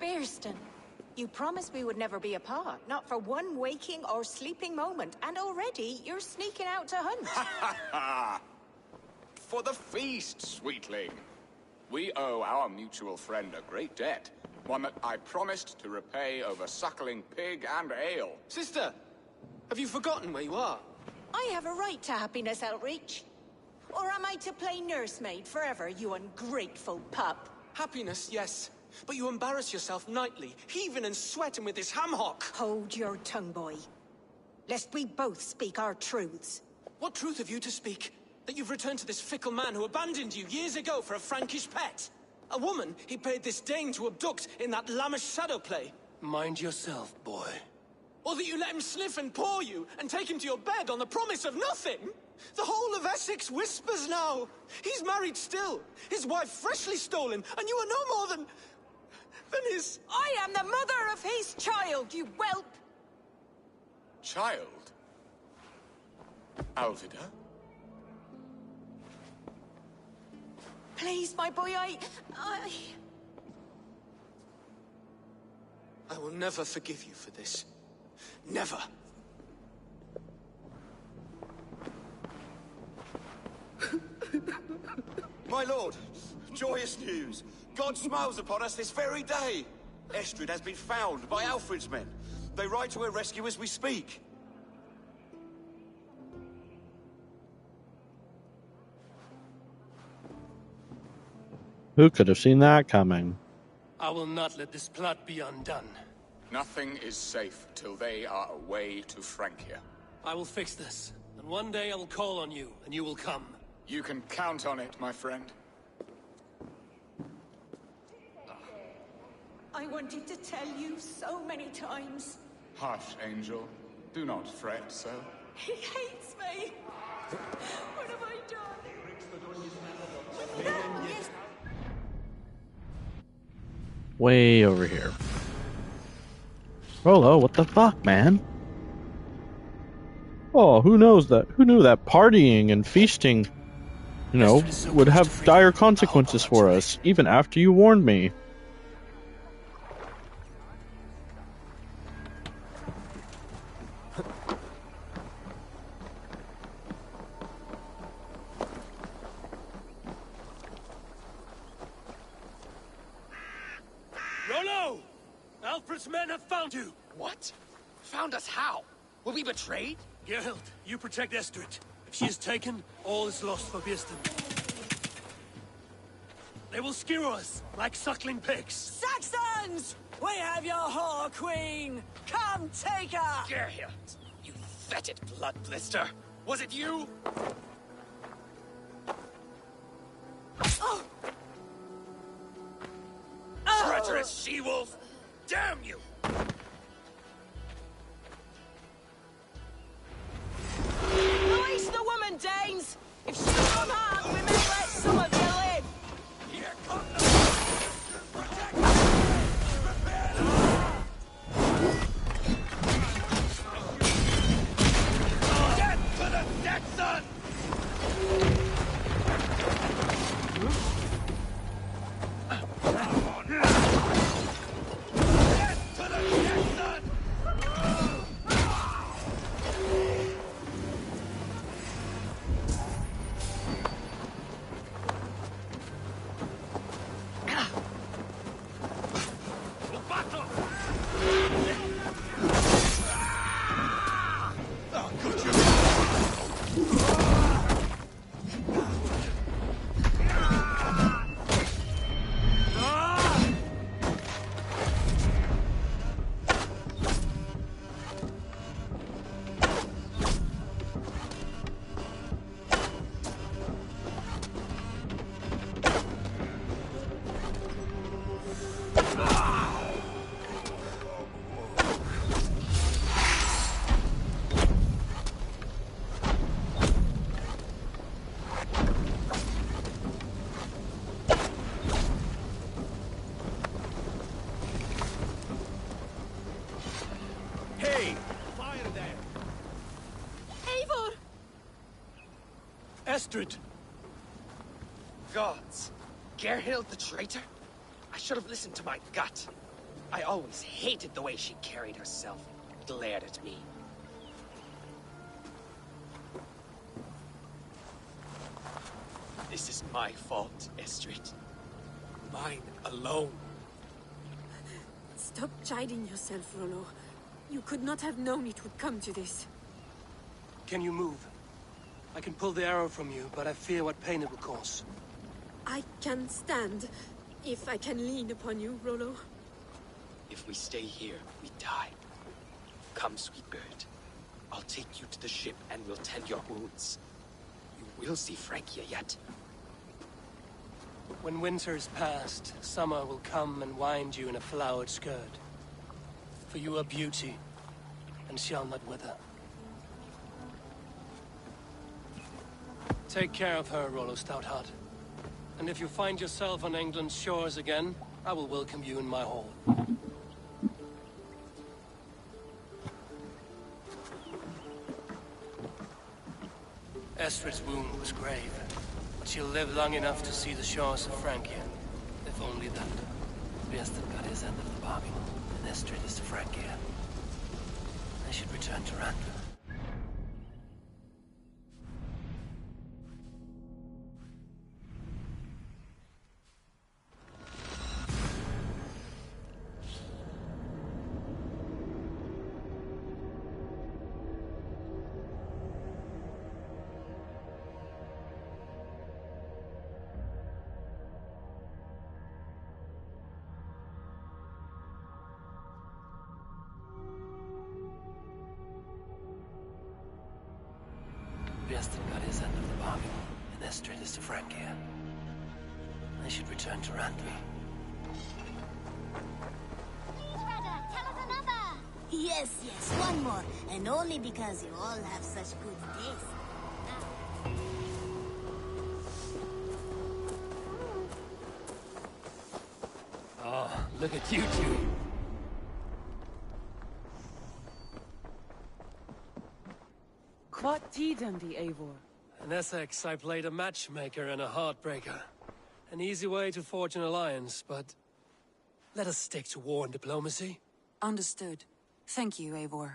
Birsten, you promised we would never be apart, not for one waking or sleeping moment, and already you're sneaking out to hunt. For the feast, sweetling. We owe our mutual friend a great debt. One that I promised to repay over suckling pig and ale. Sister, have you forgotten where you are? I have a right to happiness, Outreach. Or am I to play nursemaid forever, you ungrateful pup? Happiness, yes. But you embarrass yourself nightly, heaving and sweating with this ham hock. Hold your tongue, boy. lest we both speak our truths. What truth have you to speak? That you've returned to this fickle man who abandoned you years ago for a Frankish pet? A woman he paid this Dane to abduct in that lammish shadow play? Mind yourself, boy. Or that you let him sniff and paw you, and take him to your bed on the promise of nothing? The whole of Essex whispers now. He's married still, his wife freshly stolen, and you are no more than his... I am the mother of his child, you whelp! Child? Alvida? Please, my boy, I will never forgive you for this. Never. My lord, joyous news. God smiles upon us this very day. Estrid has been found by Alfred's men. They ride to her rescue as we speak. Who could have seen that coming? I will not let this plot be undone. Nothing is safe till they are away to Francia. I will fix this, and one day I will call on you, and you will come. You can count on it, my friend. I wanted to tell you so many times. Hush, Angel. Do not fret so. He hates me. What have I done? Way over here. Rolo, what the fuck, man? Oh, who knows that? Who knew that partying and feasting, you know, would have dire consequences for us, even after you warned me? Rolo! Alfred's men have found you! What? Found us how? Were we betrayed? Gerhild, you protect Estrid. If she is taken, all is lost for Birsten. They will skewer us like suckling pigs. Saxons! We have your whore queen! Come take her! Gerhild, you fetid blood blister! Was it you? Oh. Treacherous she-wolf! Damn you! Release the woman, Danes! If she's unharmed, we may let some of you live! Here comes the... Death to the Saxon! Estrid! Gods! Gerhild the traitor? I should have listened to my gut. I always hated the way she carried herself and glared at me. This is my fault, Estrid. Mine alone. Stop chiding yourself, Rolo. You could not have known it would come to this. Can you move? I can pull the arrow from you, but I fear what pain it will cause. I can stand, if I can lean upon you, Rolo. If we stay here, we die. Come, sweet bird. I'll take you to the ship and we'll tend your wounds. You will see Francia yet. When winter's past, summer will come and wind you in a flowered skirt. For you are beauty, and shall not wither. Take care of her, Rollo Stoutheart. And if you find yourself on England's shores again, I will welcome you in my hall. Estrid's wound was grave, but she'll live long enough to see the shores of Francia. If only that. Biestan got his end of the bargain, and Estrid is to Francia. I should return to Randall. Biestan got his end of the bargain, and Estrid is to Francia. I should return to Randall. Yes, yes, one more. And only because you all have such good taste. Oh, look at you two. What did the Eivor? In Essex, I played a matchmaker and a heartbreaker. An easy way to forge an alliance, but let us stick to war and diplomacy. Understood. Thank you, Eivor.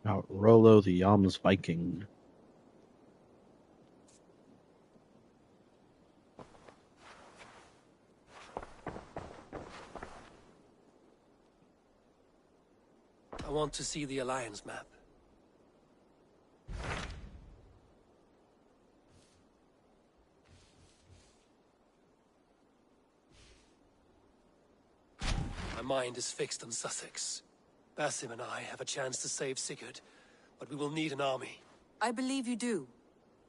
About Rollo the Yams Viking. I want to see the Alliance map. My mind is fixed on Sussex. Basim and I have a chance to save Sigurd, but we will need an army. I believe you do.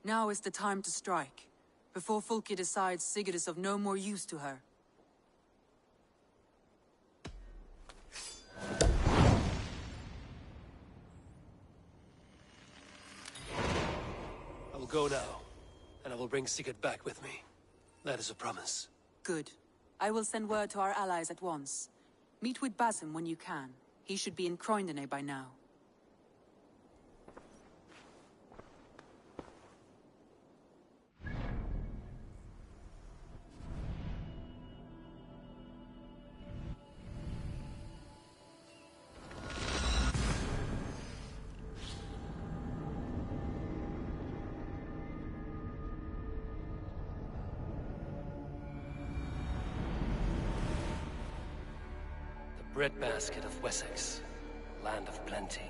Now is the time to strike, before Fulke decides Sigurd is of no more use to her. I will go now, and I will bring Sigurd back with me. That is a promise. Good. I will send word to our allies at once. Meet with Basim when you can. He should be in Croydon by now. Breadbasket of Wessex, land of plenty.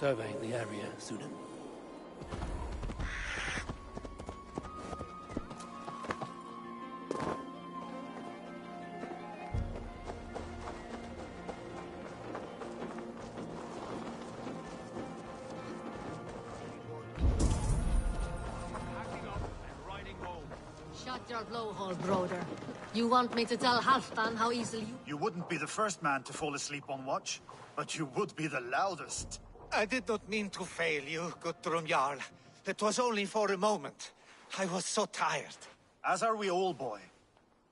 survey the area, Sudan. Shut your blowhole, brother. You want me to tell Halfdan how easily you... You wouldn't be the first man to fall asleep on watch, but you would be the loudest. I did not mean to fail you, Guttrum Jarl. It was only for a moment. I was so tired. As are we all, boy.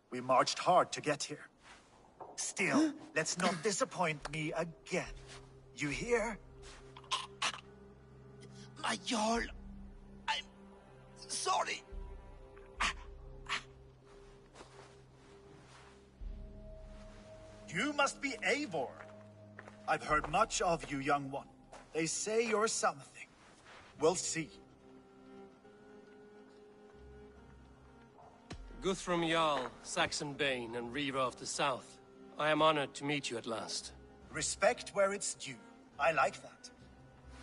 We marched hard to get here. Still, let's not disappoint me again. You hear? My Jarl, I'm sorry. You must be Eivor. I've heard much of you, young one. They say you're something. We'll see. Guthrum Jarl, Saxon Bane, and Reaver of the South. I am honored to meet you at last. Respect where it's due. I like that.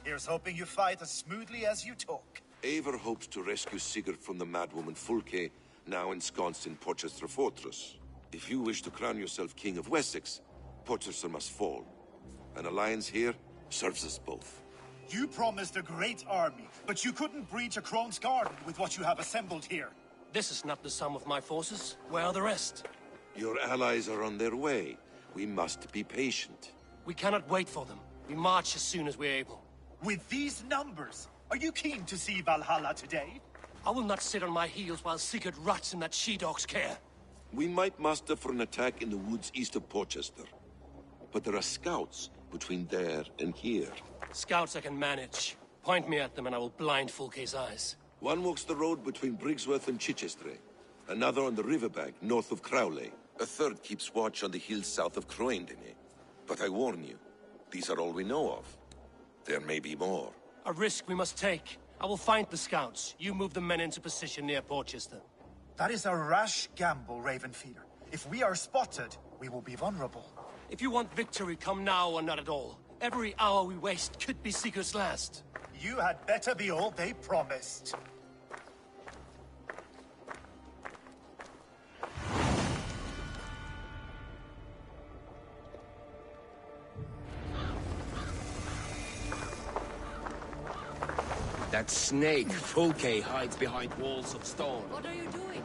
Here's hoping you fight as smoothly as you talk. Eivor hopes to rescue Sigurd from the madwoman Fulke, now ensconced in Porchester Fortress. If you wish to crown yourself King of Wessex, Porchester must fall. An alliance here serves us both. You promised a great army, but you couldn't breach a Crone's garden with what you have assembled here. This is not the sum of my forces. Where are the rest? Your allies are on their way. We must be patient. We cannot wait for them. We march as soon as we're able. With these numbers, are you keen to see Valhalla today? I will not sit on my heels while Sigurd rots in that she-dog's care. We might muster for an attack in the woods east of Porchester. But there are scouts between there and here. Scouts I can manage. Point me at them and I will blind Fulke's eyes. One walks the road between Briggsworth and Chichester. Another on the riverbank north of Crowley. A third keeps watch on the hills south of Croendene. But I warn you, these are all we know of. There may be more. A risk we must take. I will find the scouts. You move the men into position near Porchester. That is a rash gamble, Ravenfeeder. If we are spotted, we will be vulnerable. If you want victory, come now or not at all. Every hour we waste could be Sigurd's last. You had better be all they promised. That snake, Fulke, hides behind walls of stone. What are you doing?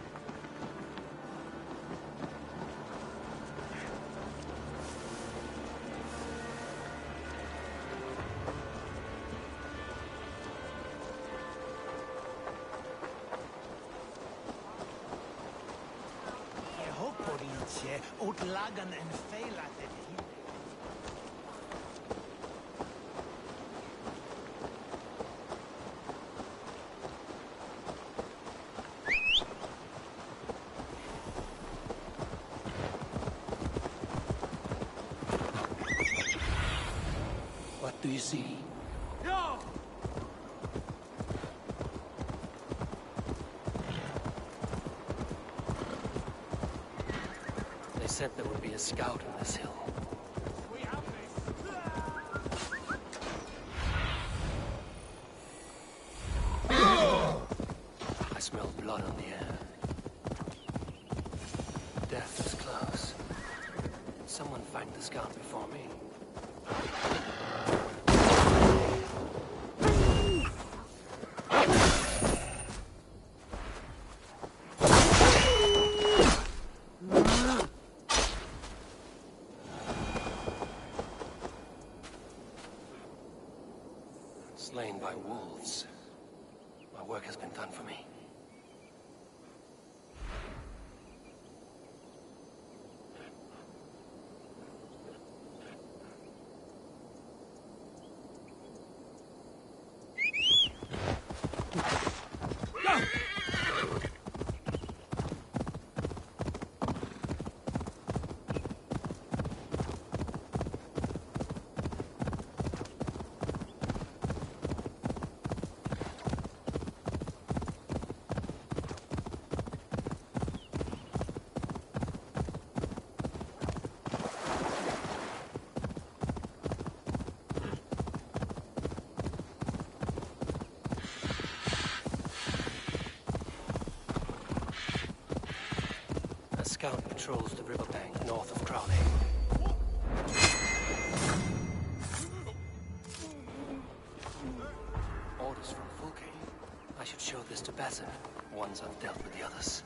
Utlagan and Feilaten. What do you see? No! They said there would be a scout on this hill. I smell blood on the air. Death is close. Did someone find the scout before me? Slain by wolves. My work has been done for me. scout patrols the riverbank north of Crowley. Orders from Fulke. I should show this to Basim once I've dealt with the others.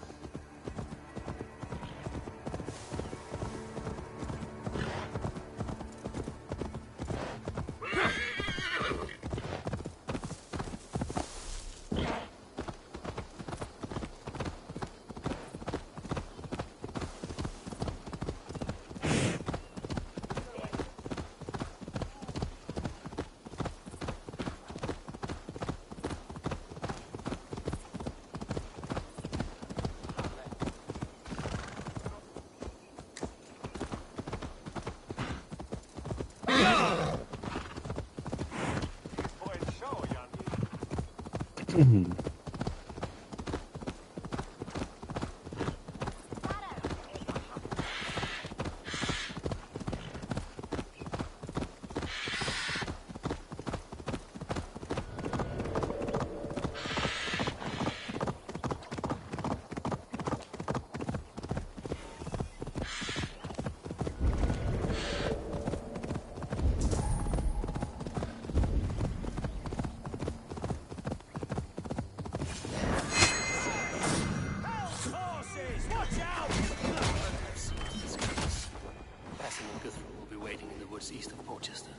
East of Porchester.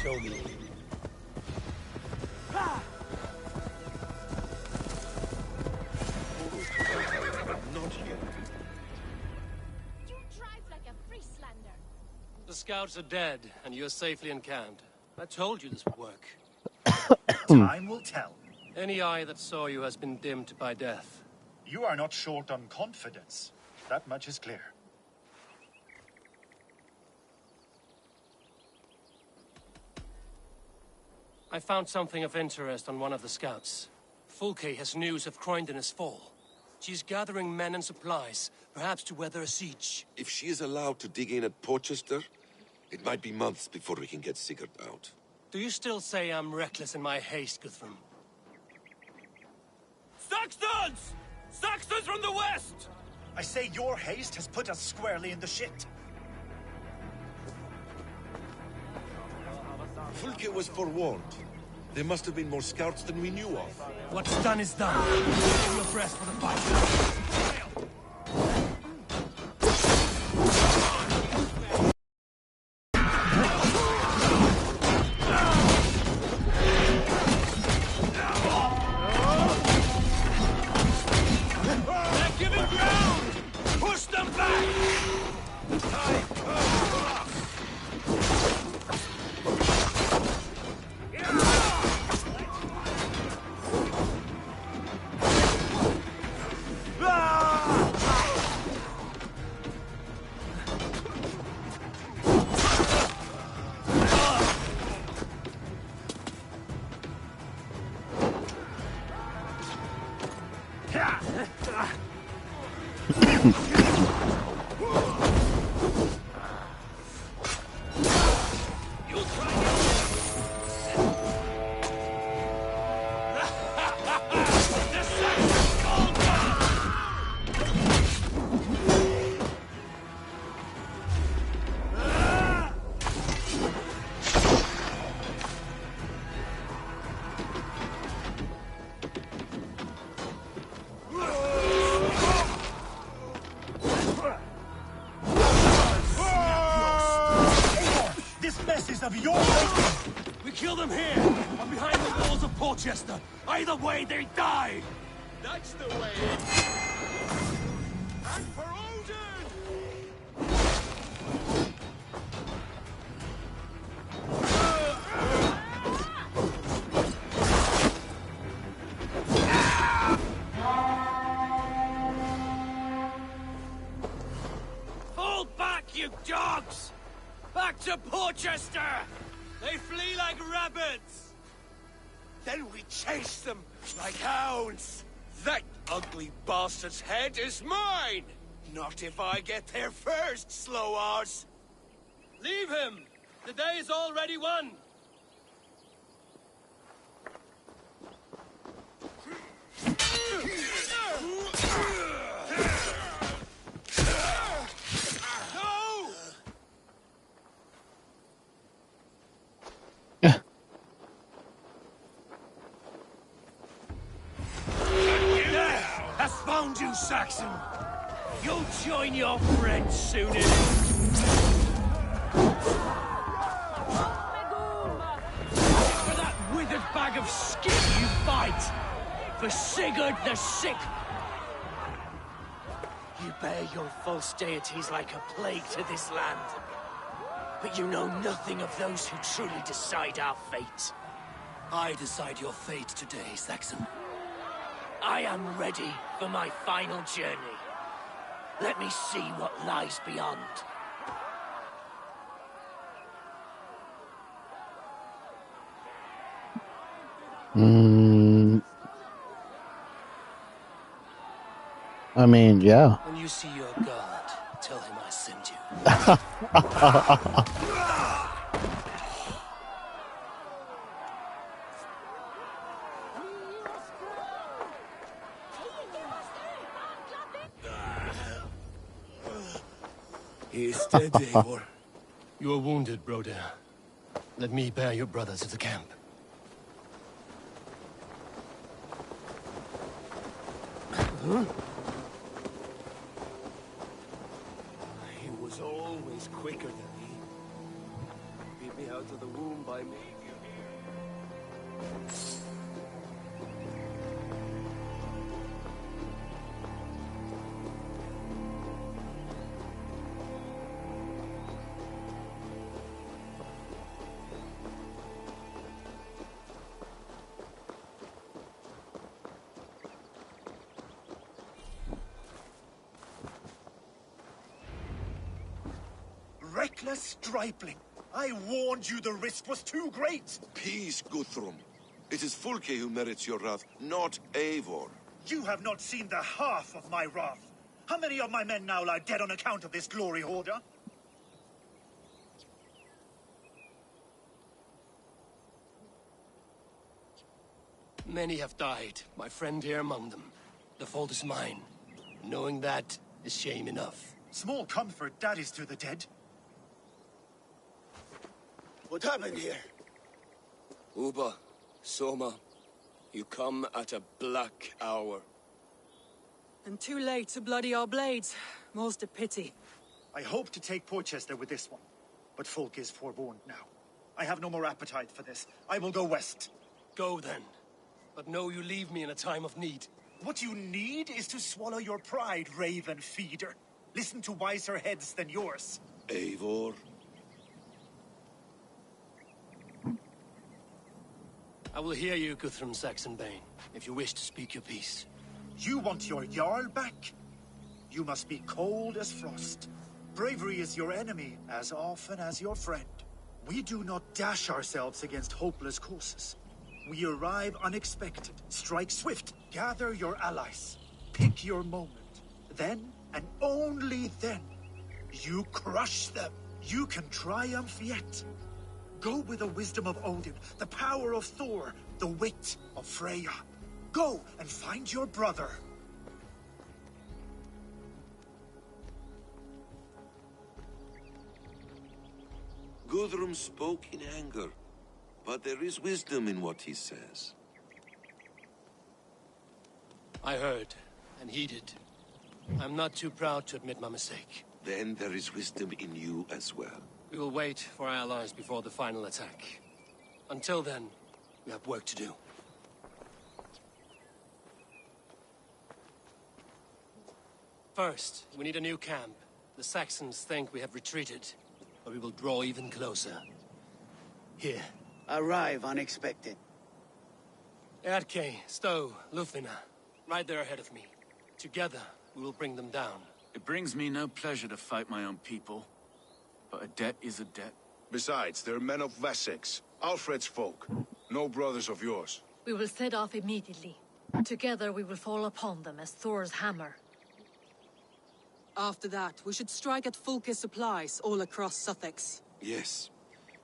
Show me. Not here. You drive like a Frieslander. The scouts are dead, and you're safely encamped. I told you this would work. Time will tell. Any eye that saw you has been dimmed by death. You are not short on confidence. That much is clear. I found something of interest on one of the scouts. Fulke has news of Croydon's fall. She's gathering men and supplies, perhaps to weather a siege. If she is allowed to dig in at Porchester, it might be months before we can get Sigurd out. Do you still say I'm reckless in my haste, Guthrum? Saxons! Saxons from the west! I say your haste has put us squarely in the shit. Fulke was forewarned. There must have been more scouts than we knew of. What's done is done. Save your breath for the fight. Ah! mess is of your... We kill them here, or behind the walls of Portchester. Either way, they die! That's the way. And for Odin! Fall back, you dogs! Back to Portchester! They flee like rabbits! Then we chase them like hounds. That ugly bastard's head is mine! Not if I get there first, slow arse! Leave him! The day is already won! Death has found you, Saxon! You'll join your friends soon enough! For that withered bag of skin you fight! For Sigurd the Sick! You bear your false deities like a plague to this land. But you know nothing of those who truly decide our fate. I decide your fate today, Saxon. I am ready for my final journey. Let me see what lies beyond. I mean, yeah. When you see your god, tell him I sent you. He is dead, Eivor. You are wounded, Broder. Let me bear your brother to the camp. Huh? He was always quicker than me. Beat me out of the womb by me. Reckless stripling! I warned you the risk was too great! Peace, Guthrum. It is Fulke who merits your wrath, not Eivor. You have not seen the half of my wrath. How many of my men now lie dead on account of this glory hoarder? Many have died, my friend here among them. The fault is mine. Knowing that is shame enough. Small comfort that is to the dead. What happened here? Uba, Soma, you come at a black hour. And too late to bloody our blades. More's a pity. I hope to take Portchester with this one, but Folk is forewarned now. I have no more appetite for this. I will go west. Go then. But know you leave me in a time of need. What you need is to swallow your pride, raven feeder. Listen to wiser heads than yours. Eivor? I will hear you, Guthrum Saxonbane, if you wish to speak your piece. You want your Jarl back? You must be cold as frost. Bravery is your enemy as often as your friend. We do not dash ourselves against hopeless courses. We arrive unexpected, strike swift, gather your allies, pick your moment. Then, and only then, you crush them. You can triumph yet. Go with the wisdom of Odin, the power of Thor, the wit of Freya. Go and find your brother. Guthrum spoke in anger, but there is wisdom in what he says. I heard, and heeded. I'm not too proud to admit my mistake. Then there is wisdom in you as well. We will wait for our allies before the final attack. Until then, we have work to do. First, we need a new camp. The Saxons think we have retreated, but we will draw even closer. Here. Arrive unexpected. Erke, Stowe, Lufina, right there ahead of me. Together, we will bring them down. It brings me no pleasure to fight my own people, but a debt is a debt. Besides, they're men of Wessex, Alfred's folk, no brothers of yours. We will set off immediately. Together we will fall upon them as Thor's hammer. After that, we should strike at Fulke's supplies all across Sussex. Yes.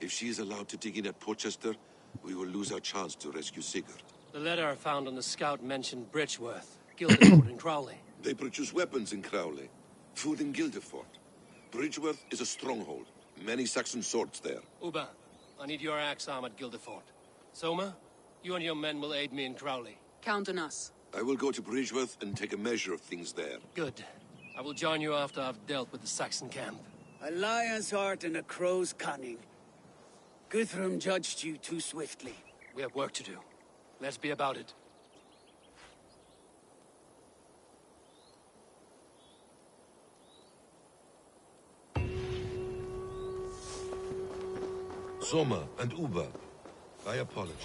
If she is allowed to dig in at Portchester, we will lose our chance to rescue Sigurd. The letter found on the scout mentioned Bridgeworth, Guildford, and Crowley. They produce weapons in Crowley, food in Guildford. Bridgeworth is a stronghold. Many Saxon swords there. Uba, I need your axe arm at Guildford. Soma, you and your men will aid me in Crowley. Count on us. I will go to Bridgeworth and take a measure of things there. Good. I will join you after I've dealt with the Saxon camp. A lion's heart and a crow's cunning. Guthrum judged you too swiftly. We have work to do. Let's be about it. Soma and Uba, I apologize.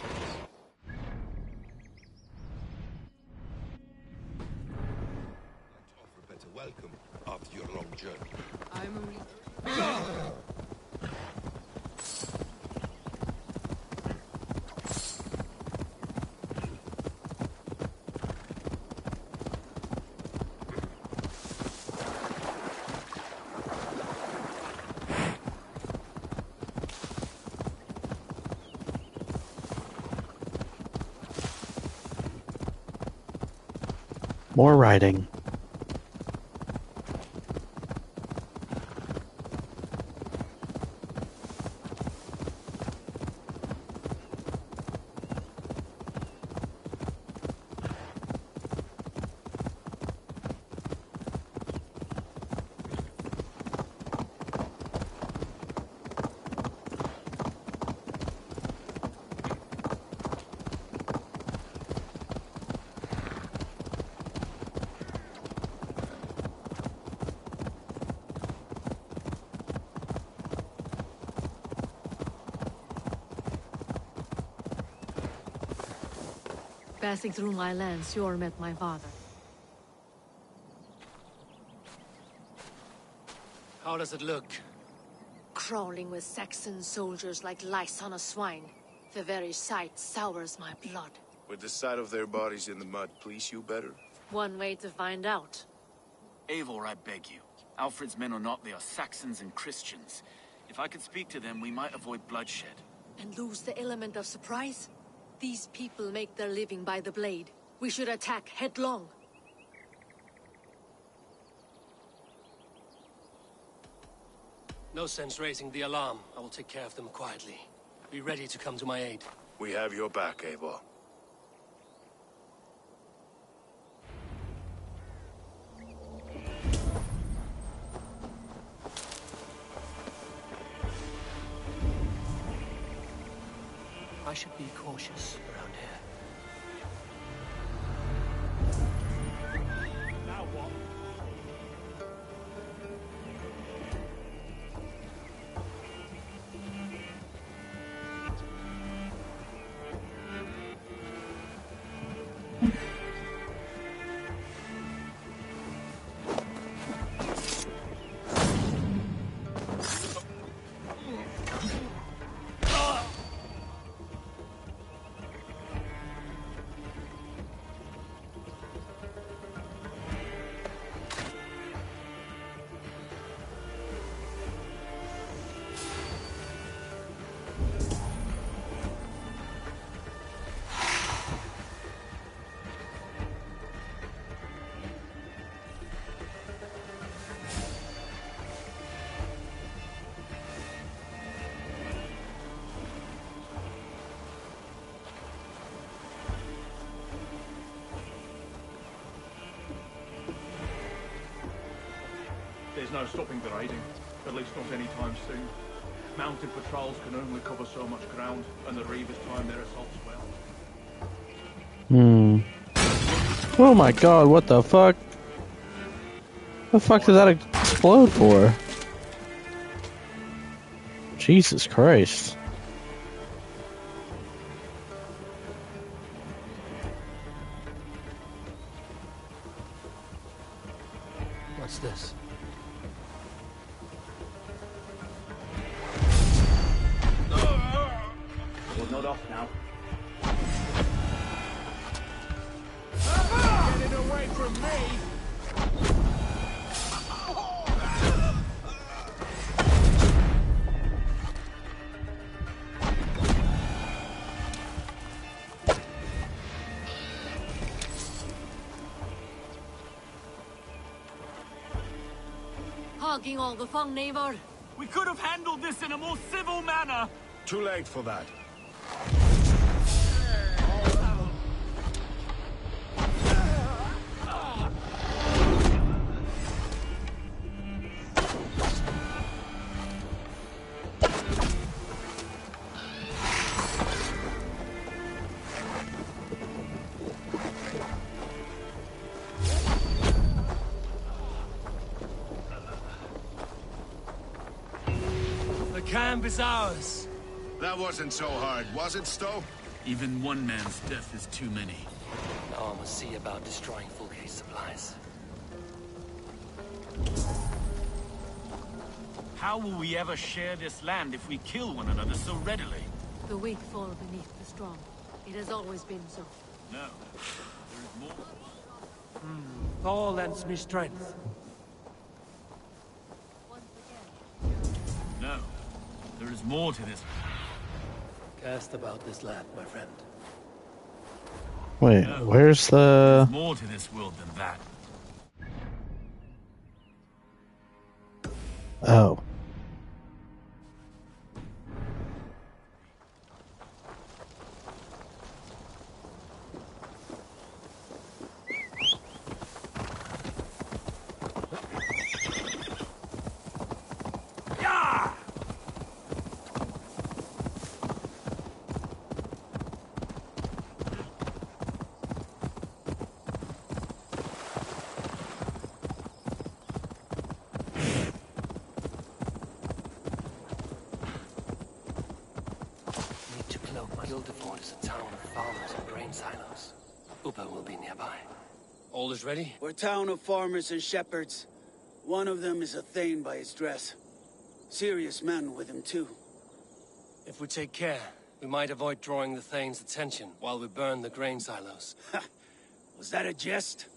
Offer a better welcome after your long journey. More riding. Passing through my lands, Yor met my father. How does it look? Crawling with Saxon soldiers like lice on a swine. The very sight sours my blood. Would the sight of their bodies in the mud please you better? One way to find out. Eivor, I beg you. Alfred's men are not, they are Saxons and Christians. If I could speak to them, we might avoid bloodshed. And lose the element of surprise? These people make their living by the blade. We should attack headlong. No sense raising the alarm. I will take care of them quietly. Be ready to come to my aid. We have your back, Eivor. I should be cautious around here. Now what? There's no stopping the raiding, at least not anytime soon. Mounted patrols can only cover so much ground, and the Reavers time their assaults well. Oh my god, what the fuck? The fuck did that explode for? Jesus Christ. What's this? We're not off now. Get it away from me! Hogging all the fun, neighbor. We could have handled this in a more civil manner. Too late for that. The camp is ours. That wasn't so hard, was it, Stowe? Even one man's death is too many. Now I must see about destroying Fulke's supplies. How will we ever share this land if we kill one another so readily? The weak fall beneath the strong. It has always been so. No. There is more. Thor lends me strength. No. There is more to this. Cast about this land, my friend. Wait, where's the... There's more to this world than that. Oh. Gildeford is a town of farmers and grain silos. Upa will be nearby. All is ready? We're a town of farmers and shepherds. One of them is a Thane by his dress. Serious men with him, too. If we take care, we might avoid drawing the Thane's attention while we burn the grain silos. Was that a jest?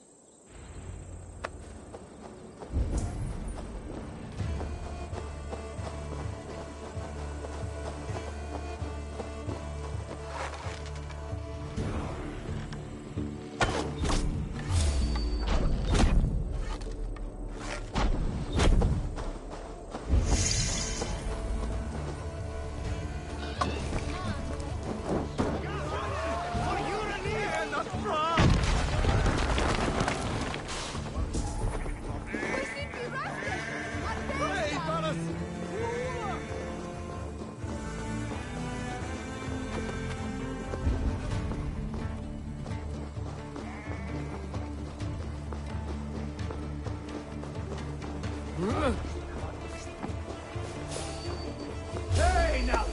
Hey, now!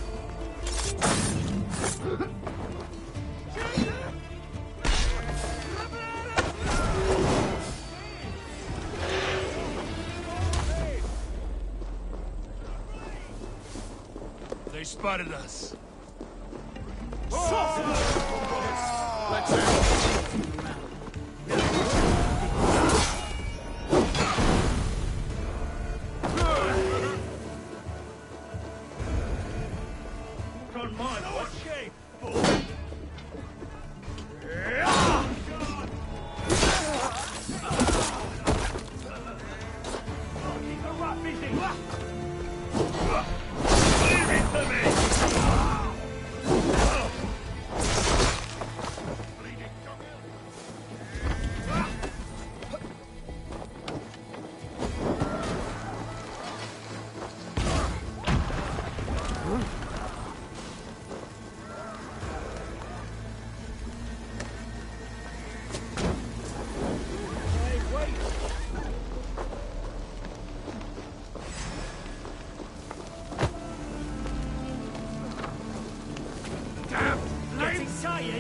They spotted us.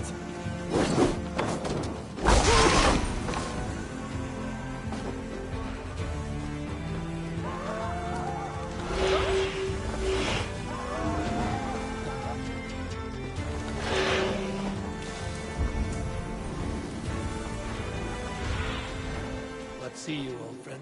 it! Let's see you, old friend.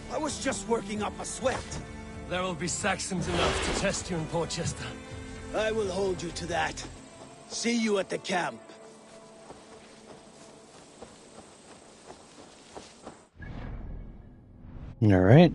I was just working up a sweat. There will be Saxons enough to test you in Portchester. I will hold you to that. See you at the camp. All right.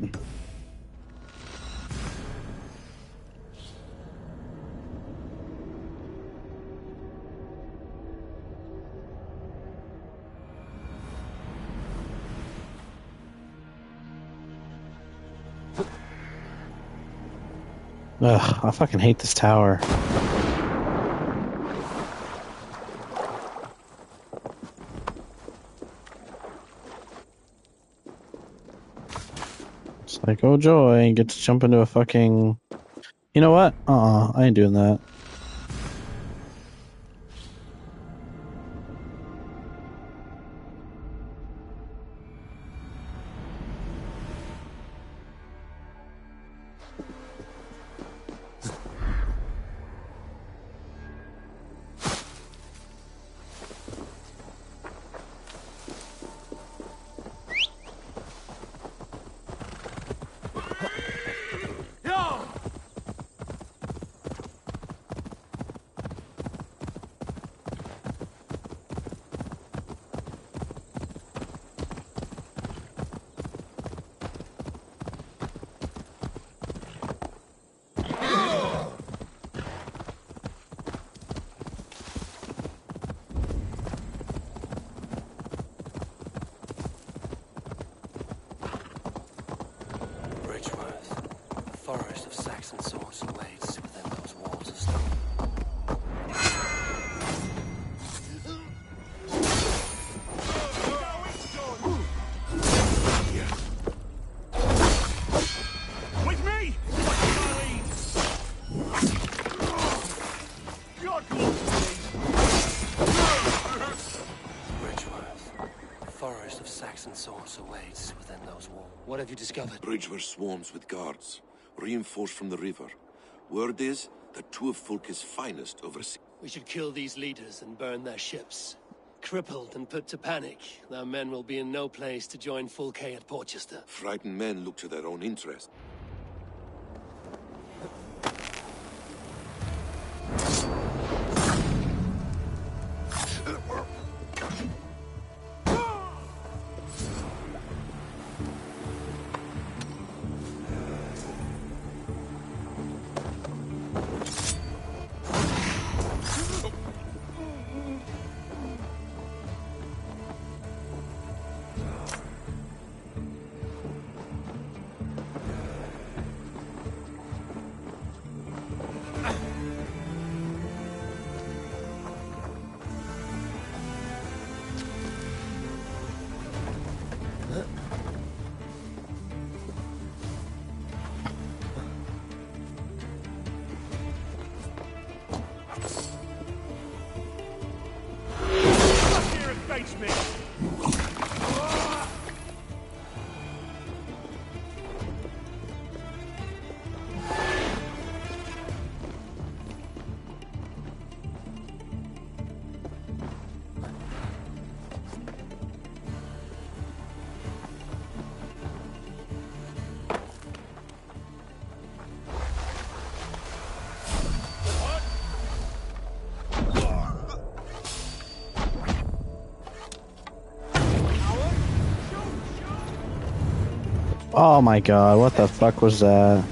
Ugh, I fucking hate this tower. It's like, oh joy, you get to jump into a fucking... You know what? I ain't doing that. forest of Saxon swords awaits within those walls of stone. With me! Forest of Saxon swords awaits within those walls. What have you discovered? Bridgeworth swarms with guards, reinforced from the river. Word is that two of Fulke's finest oversee. We should kill these leaders and burn their ships. Crippled and put to panic, their men will be in no place to join Fulke at Portchester. Frightened men look to their own interest. Face me! Oh my god, what the fuck was that?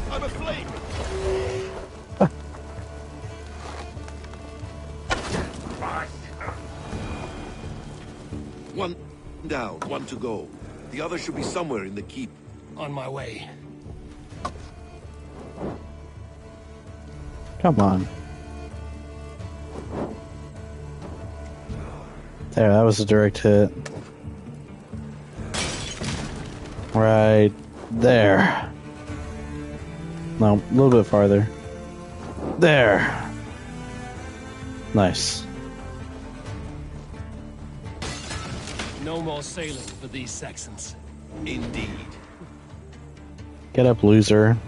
I'm aflame! One down, one to go. The other should be somewhere in the keep. On my way. Come on. There, that was a direct hit. Right there. No, a little bit farther. There. Nice. No more sailing for these Saxons. Indeed. Get up, loser.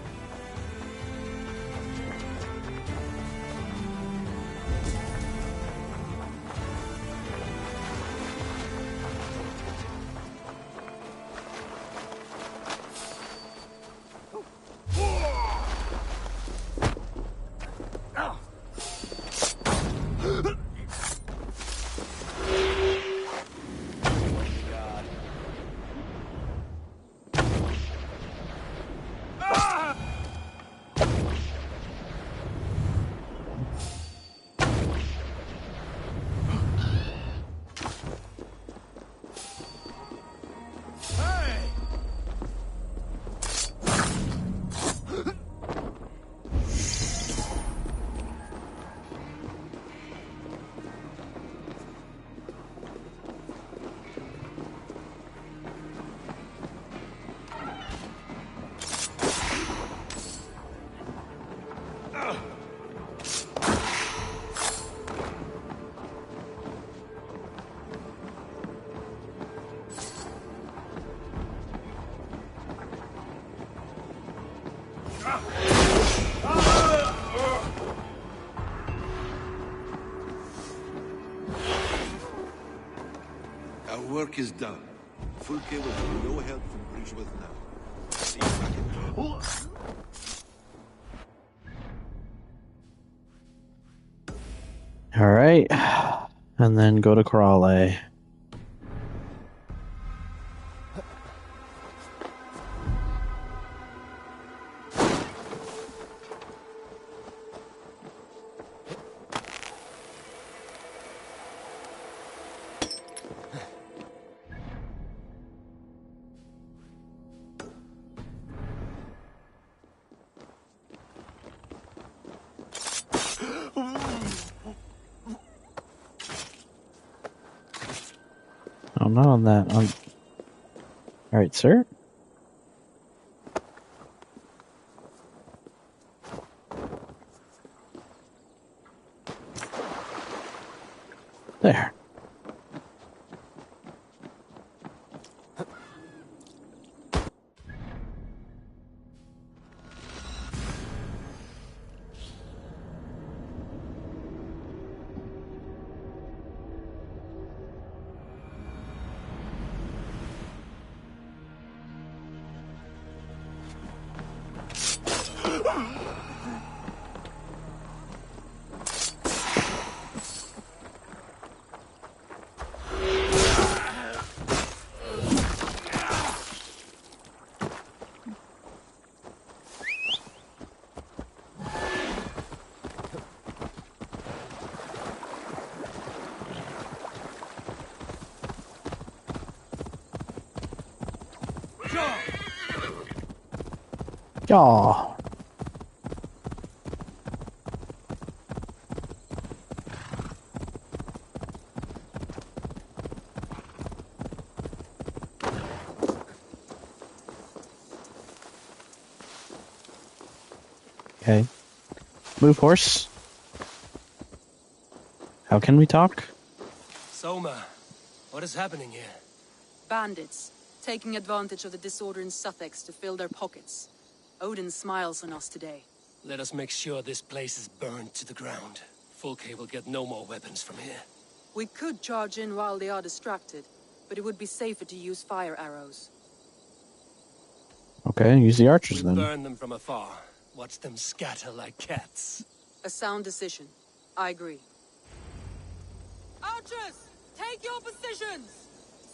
Our work is done. Fulke will have no help from Bridgeworth now. See if I can... Alright. And then go to Crawley. I'm not on that. Alright, sir. There. Aw. Okay. Move, horse. How can we talk? Soma, what is happening here? Bandits, taking advantage of the disorder in Sussex to fill their pockets. Odin smiles on us today. Let us make sure this place is burned to the ground. Fulke will get no more weapons from here. We could charge in while they are distracted, but it would be safer to use fire arrows. Okay, use the archers then. Burn them from afar. Watch them scatter like cats. A sound decision. I agree. Archers! Take your positions!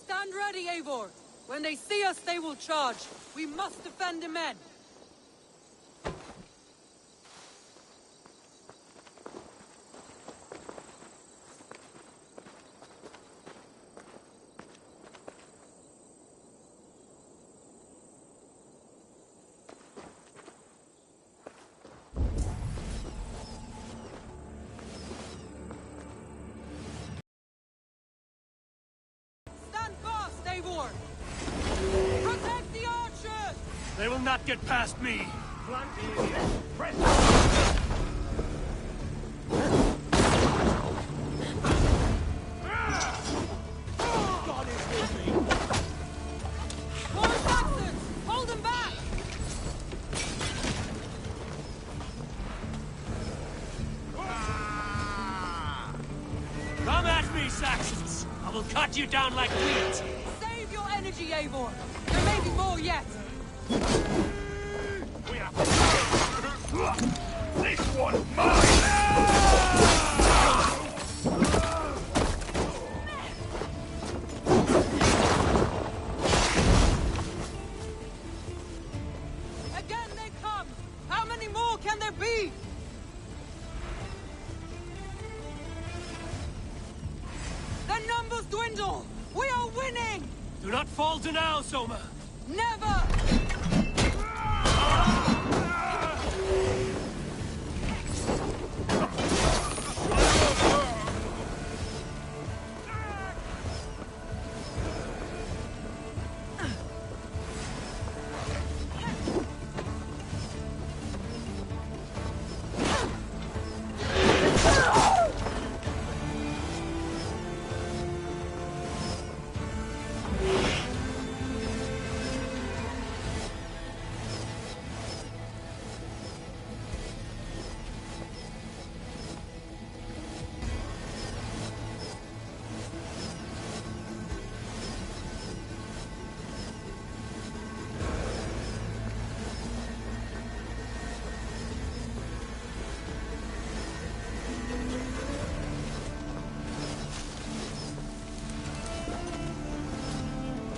Stand ready, Eivor! When they see us, they will charge. We must defend the men! Protect the archers! They will not get past me! God is with me! More Saxons! Hold them back! Come at me, Saxons! I will cut you down like wheat! Save your energy, Eivor! There may be more yet! This one's mine! Again they come! How many more can there be? The numbers dwindle! We are winning! Do not falter now, Soma! Never!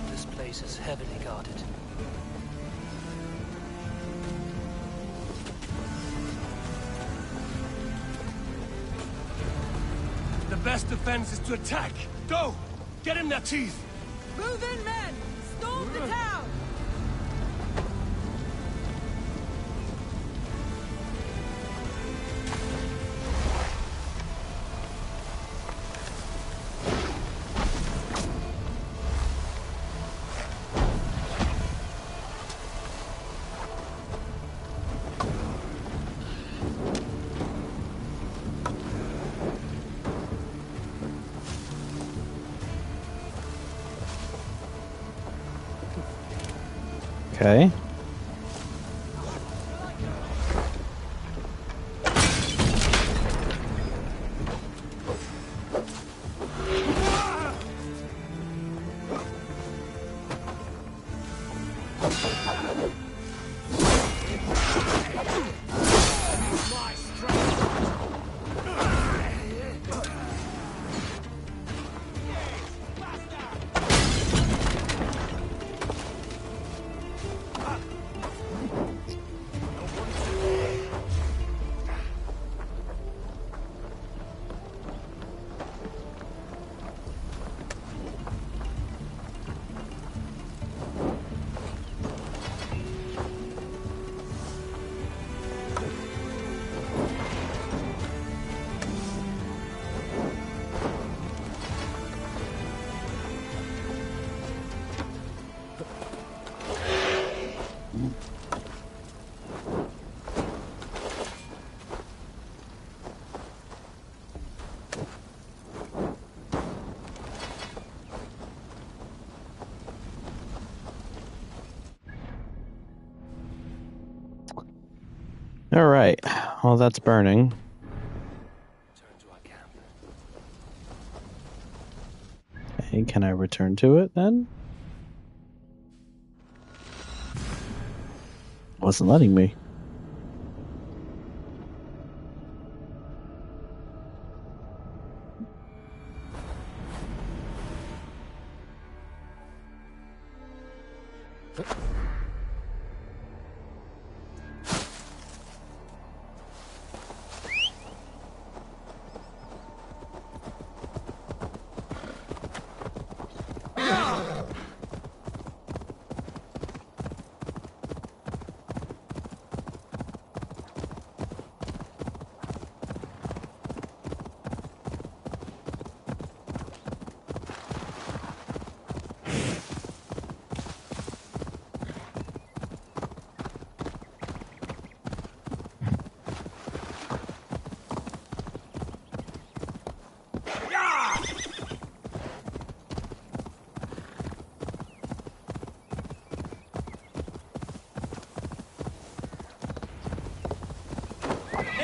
This place is heavily guarded. The best defense is to attack! Go! Get in their teeth! Move in, men! Storm the town! Okay. Alright, well that's burning. Okay, can I return to it then? Wasn't letting me.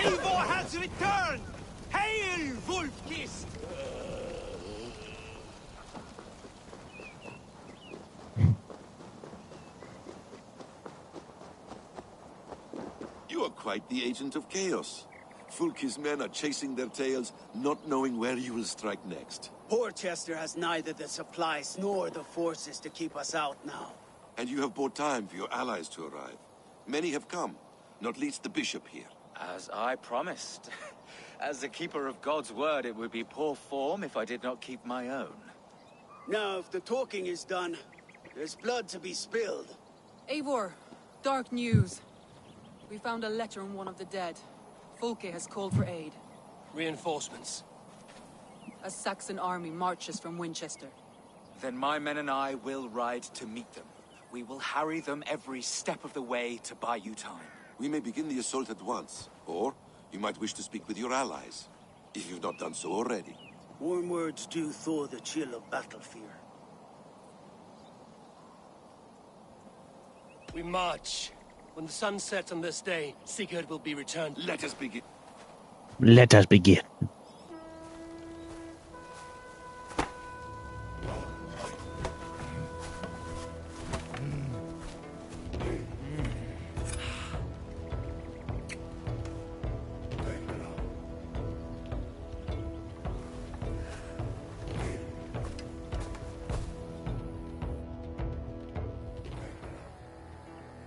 Eivor has returned! Hail, Wolf-Kissed! You are quite the agent of chaos. Fulki's men are chasing their tails, not knowing where you will strike next. Porchester has neither the supplies nor the forces to keep us out now. And you have bought time for your allies to arrive. Many have come, not least the bishop here. As I promised. As the keeper of God's word, it would be poor form if I did not keep my own. Now, if the talking is done, there's blood to be spilled. Eivor, dark news. We found a letter on one of the dead. Fulke has called for aid. Reinforcements. A Saxon army marches from Winchester. Then my men and I will ride to meet them. We will harry them every step of the way to buy you time. We may begin the assault at once, or you might wish to speak with your allies, if you've not done so already. Warm words do thaw the chill of battle fear. We march. When the sun sets on this day, Sigurd will be returned. Let us begin. Let us begin.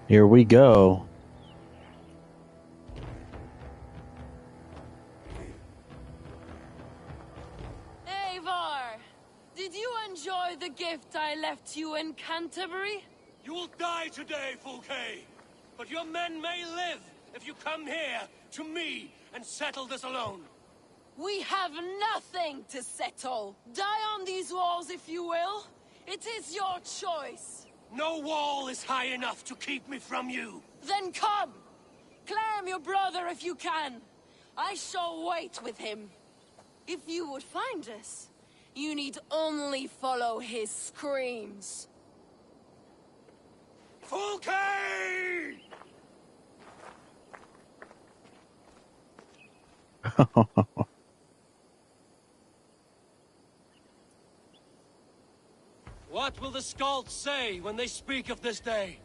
Here we go. Eivor! Did you enjoy the gift I left you in Canterbury? You will die today, Fulke. But your men may live if you come here to me and settle this alone. We have nothing to settle. Die on these walls if you will. It is your choice. No wall is high enough to keep me from you. Then come! Claim your brother if you can. I shall wait with him. If you would find us, you need only follow his screams. Fulke! What will the Skalds say when they speak of this day?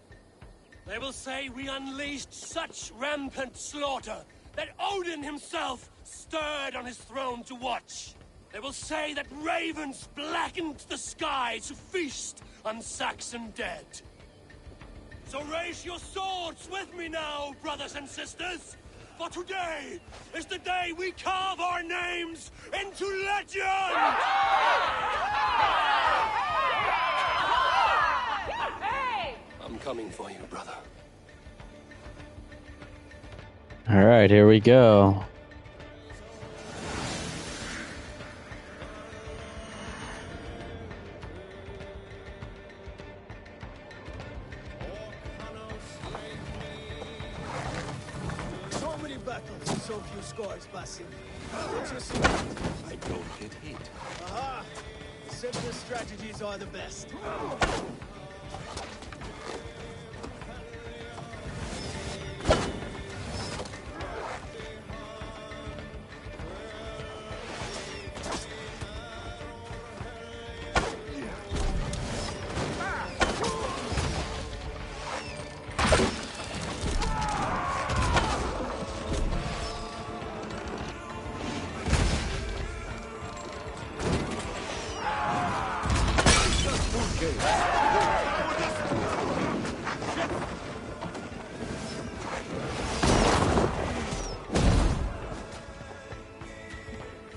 They will say we unleashed such rampant slaughter that Odin himself stirred on his throne to watch. They will say that ravens blackened the sky to feast on Saxon dead. So raise your swords with me now, brothers and sisters! For today is the day we carve our names into legend! I'm coming for you, brother. All right, here we go. So many battles and so few scores, Basim. I don't get hit. Aha! The simplest strategies are the best.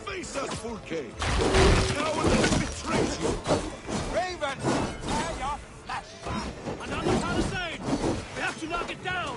Face us, Fulke! Coward that betrays you! Raven! Tear your flesh! Another palisade! We have to knock it down!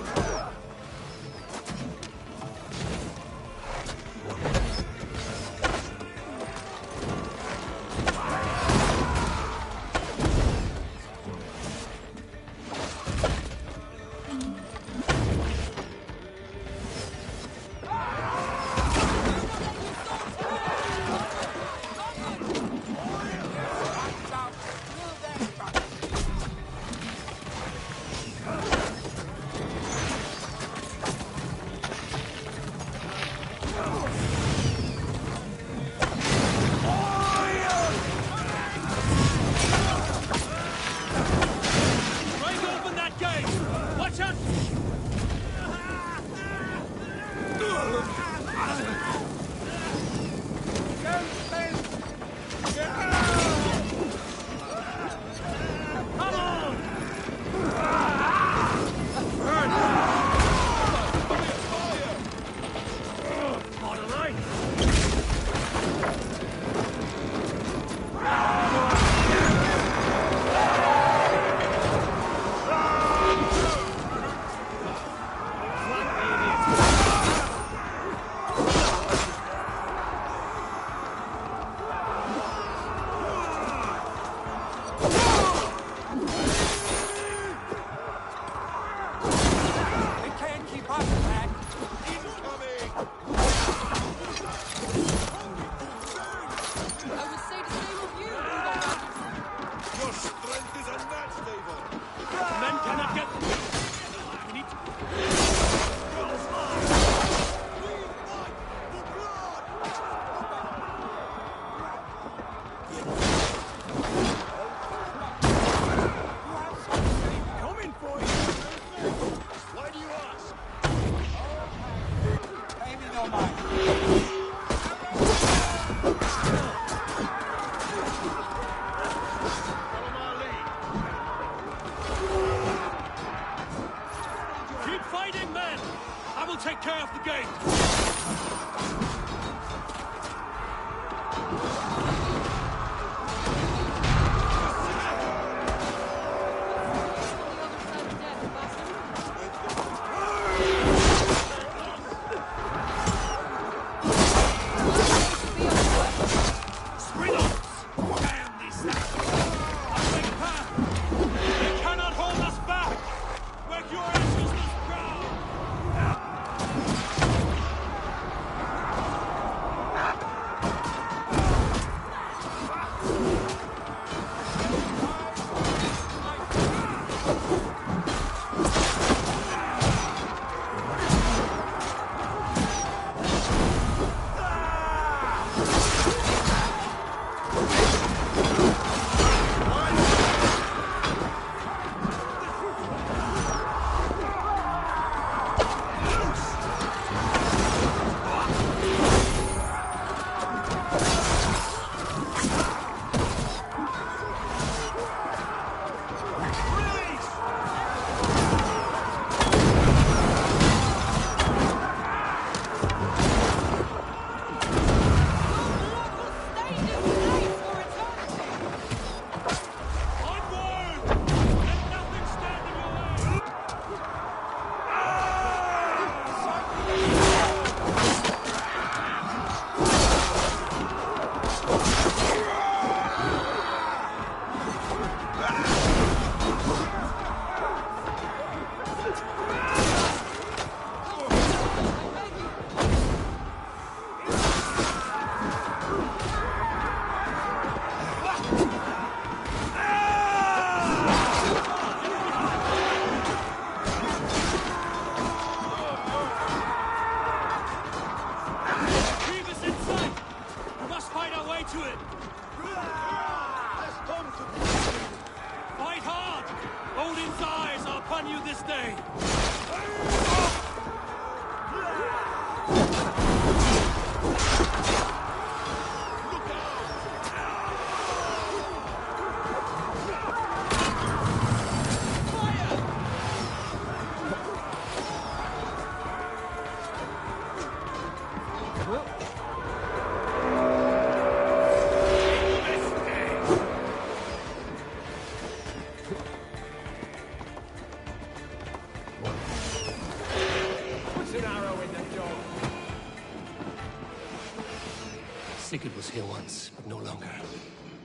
Sigurd was here once, but no longer.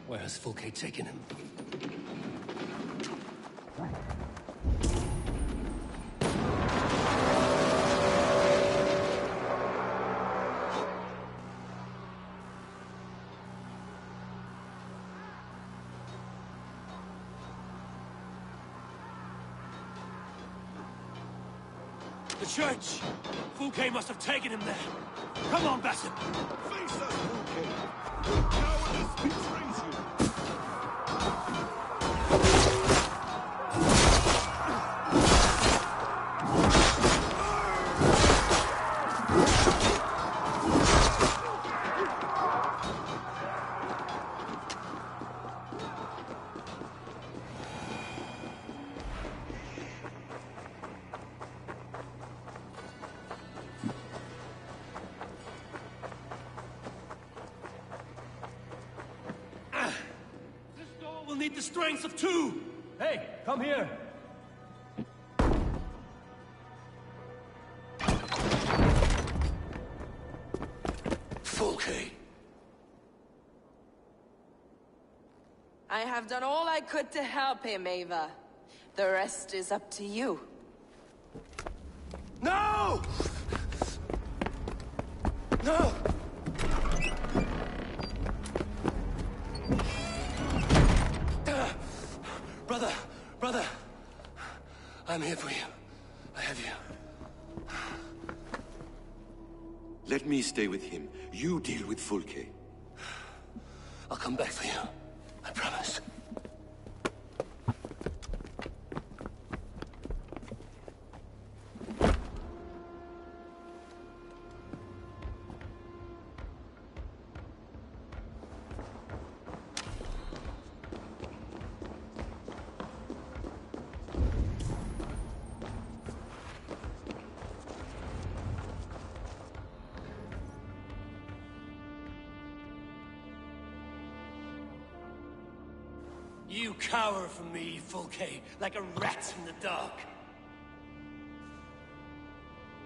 Where has Fulke taken him? The church! Fulke must have taken him there. Come on, Bassett! Face us, Fulke! Your cowardice betrays you! We'll need the strength of two! Hey, come here! Fulke. I have done all I could to help him, Ava. The rest is up to you. No! No! Brother, I'm here for you. I have you. Let me stay with him. You deal with Fulke. I'll come back for you. I promise. You cower from me, Fulke, like a rat in the dark.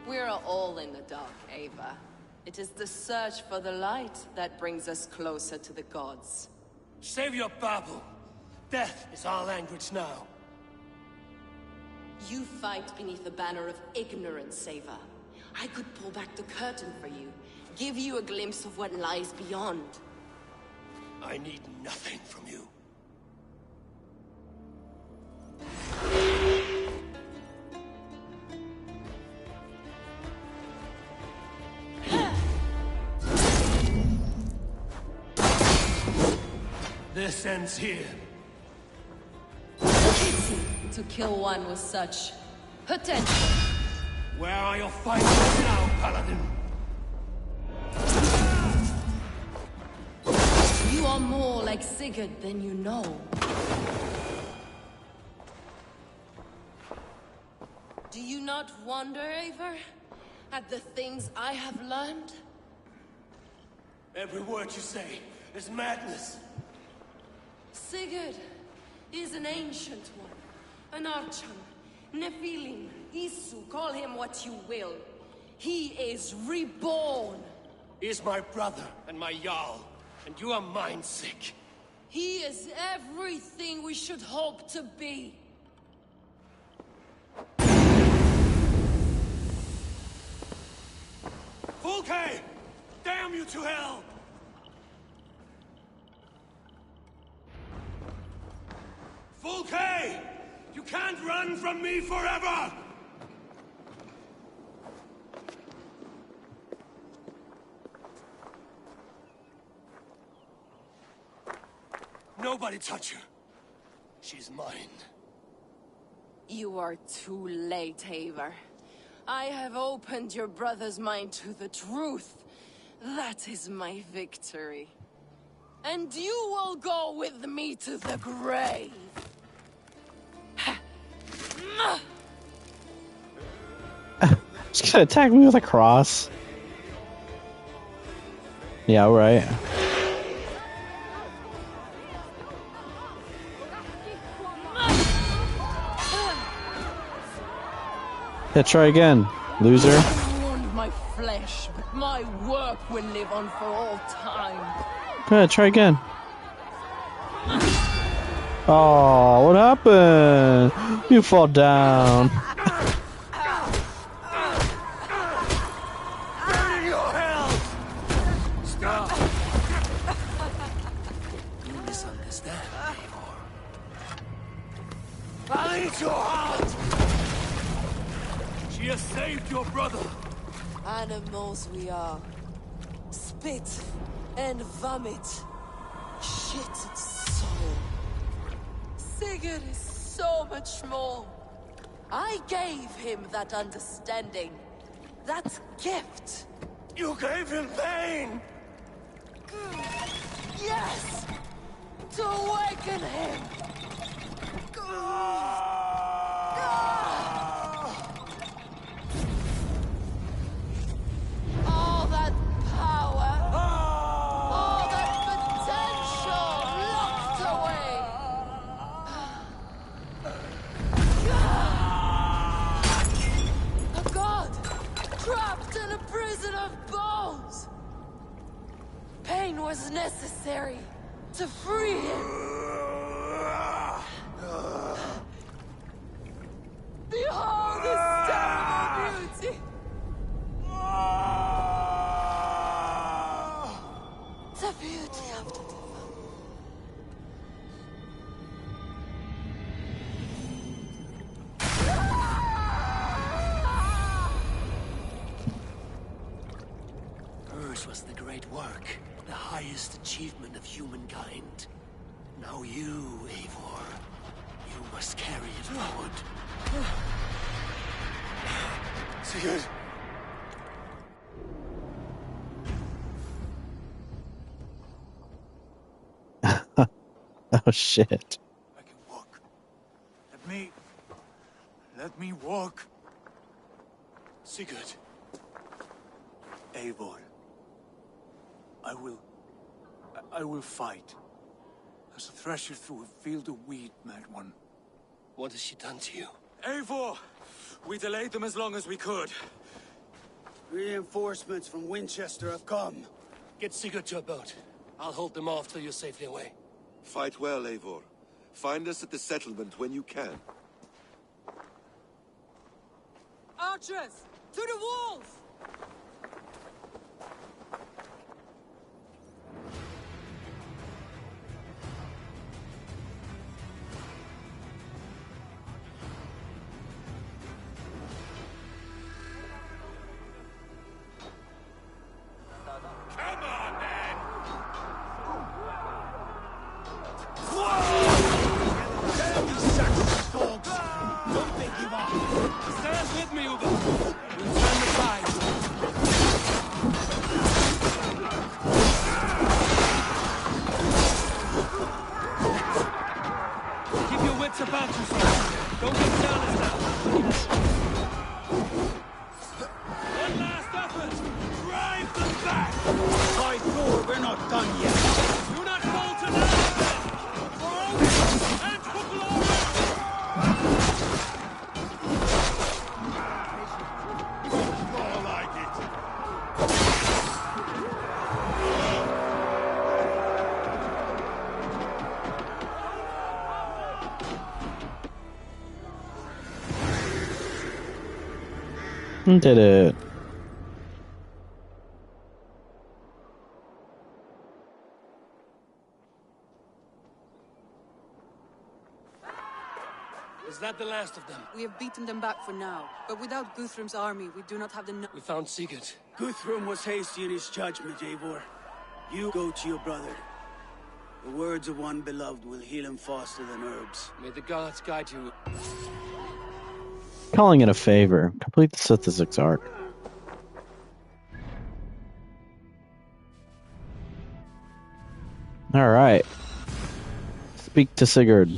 We're all in the dark, Ava. It is the search for the light that brings us closer to the gods. Save your babble. Death is our language now. You fight beneath the banner of ignorance, Ava. I could pull back the curtain for you, give you a glimpse of what lies beyond. I need nothing from you. This ends here. To kill one with such potential. Where are your fighters now, Paladin? You are more like Sigurd than you know. Do you not wonder, Eivor, at the things I have learned? Every word you say is madness. Sigurd is an ancient one, an Archon, Nephilim, Isu, call him what you will. He is reborn. He is my brother and my Jarl, and you are mind-sick. He is everything we should hope to be. Fulke! Damn you to hell! Fulke! You can't run from me forever! Nobody touch her. She's mine. You are too late, Eivor. I have opened your brother's mind to the truth. That is my victory. And you will go with me to the grave. She's gonna attack me with a cross. Yeah, right. Yeah, try again, loser. Warmed my flesh flesh, but my work will live on for all time. Go ahead, try again. Oh, what happened? You fall down. Burning your hell! Stop. You misunderstand, Eivor. I'll eat your heart! She has saved your brother! Animals we are. Spit and vomit. Shit and soul. Sigurd is so much more. I gave him that understanding. That gift. You gave him pain! Yes! To awaken him! All that power! All that potential locked away! A god! Trapped in a prison of bones! Pain was necessary to free him! Behold this terrible beauty! The beauty of the divine. Hers was the great work, the highest achievement of humankind. Now you, Eivor, you must carry it forward. Sigurd! Oh shit. Let me walk. Sigurd. Eivor. I will fight. As a thresher through a field of wheat, mad one. What has she done to you? Eivor! We delayed them as long as we could. Reinforcements from Winchester have come. Get Sigurd to a boat. I'll hold them off till you're safely away. Fight well, Eivor. Find us at the settlement when you can. Archers! To the walls! Come on, then! Damn these Saxon dogs! Don't they give up? Stand with me, Uber. We'll turn the tide. Keep your wits about you, son. Don't get careless now. One last effort! Drive them back! By Thor, we're not done yet. Do not falter now! For Odin and for glory! More like it! Did it. Is that the last of them? We have beaten them back for now, but without Guthrum's army, we do not have the We found Sigurd. Guthrum was hasty in his judgment, Eivor. You go to your brother. The words of one beloved will heal him faster than herbs. May the gods guide you. Calling it a favor. Complete the Sithizix arc. Alright. Speak to Sigurd.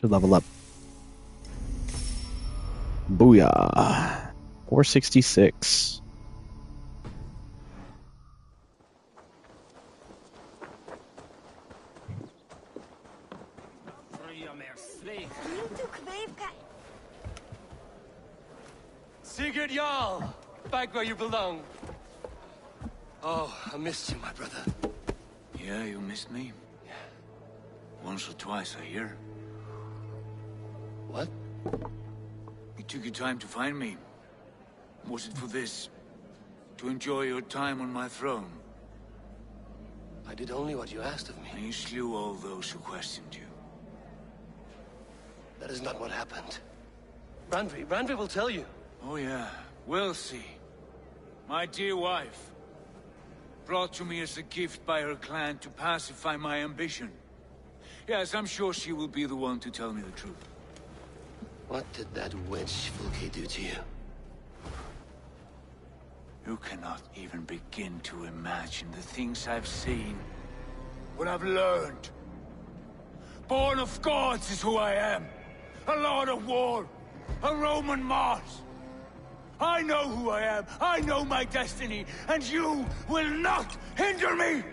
should level up. Booyah. 466. Sigurd Jarl! Back where you belong. Oh, I missed you, my brother. Yeah, you missed me? Yeah. Once or twice, I hear. What? You took your time to find me. Was it for this? To enjoy your time on my throne? I did only what you asked of me. And you slew all those who questioned you. That is not what happened. Randvi will tell you. Oh yeah, we'll see. My dear wife, brought to me as a gift by her clan to pacify my ambition. Yes, I'm sure she will be the one to tell me the truth. What did that wench Fulke do to you? You cannot even begin to imagine the things I've seen. What I've learned. Born of gods is who I am. A lord of war. A Roman Mars. I know who I am. I know my destiny. And you will not hinder me!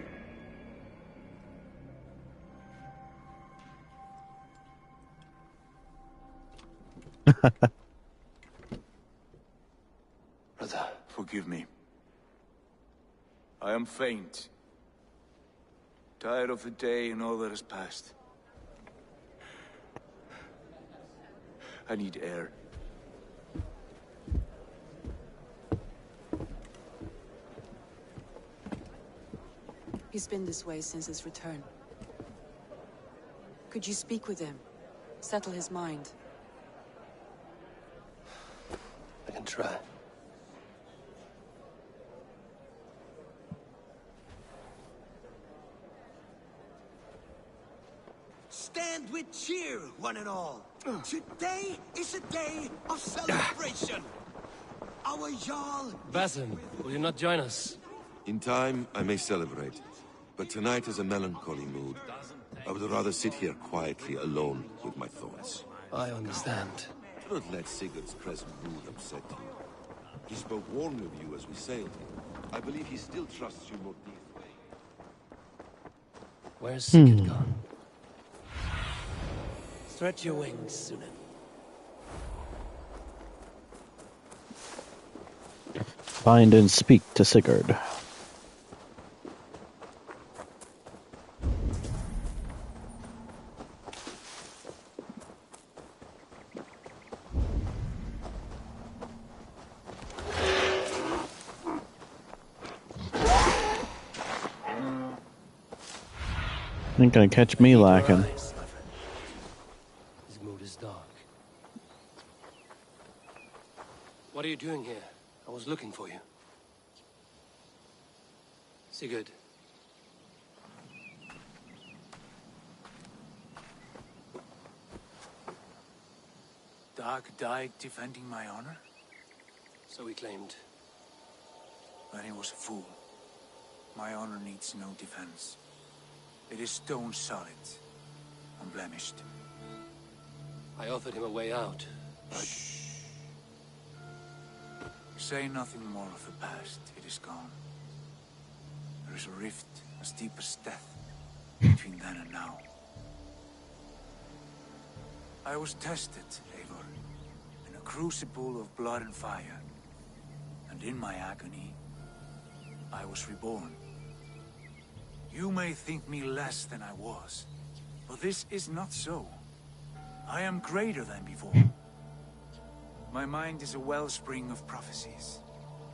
Brother. Forgive me. I am faint. Tired of the day and all that has passed. I need air. He's been this way since his return. Could you speak with him? Settle his mind? I can try. Stand with cheer, one and all. Today is a day of celebration. Our Jarl... Basim, will you not join us? In time, I may celebrate. But tonight is a melancholy mood. I would rather sit here quietly, alone, with my thoughts. I understand. Do not let Sigurd's present mood upset you. He spoke warmly of you as we sailed. I believe he still trusts you more deeply. Where's Sigurd gone? Stretch your wings, Sunan. Find and speak to Sigurd. Ain't gonna catch me lacking. His mood is dark. What are you doing here? I was looking for you. Sigurd. Dag died defending my honor? So he claimed. But he was a fool. My honor needs no defense. It is stone solid, unblemished. I offered him a way out, but... Say nothing more of the past. It is gone. There is a rift as deep as death between then and now. I was tested, Eivor, in a crucible of blood and fire. And in my agony, I was reborn. You may think me less than I was, but this is not so. I am greater than before. My mind is a wellspring of prophecies,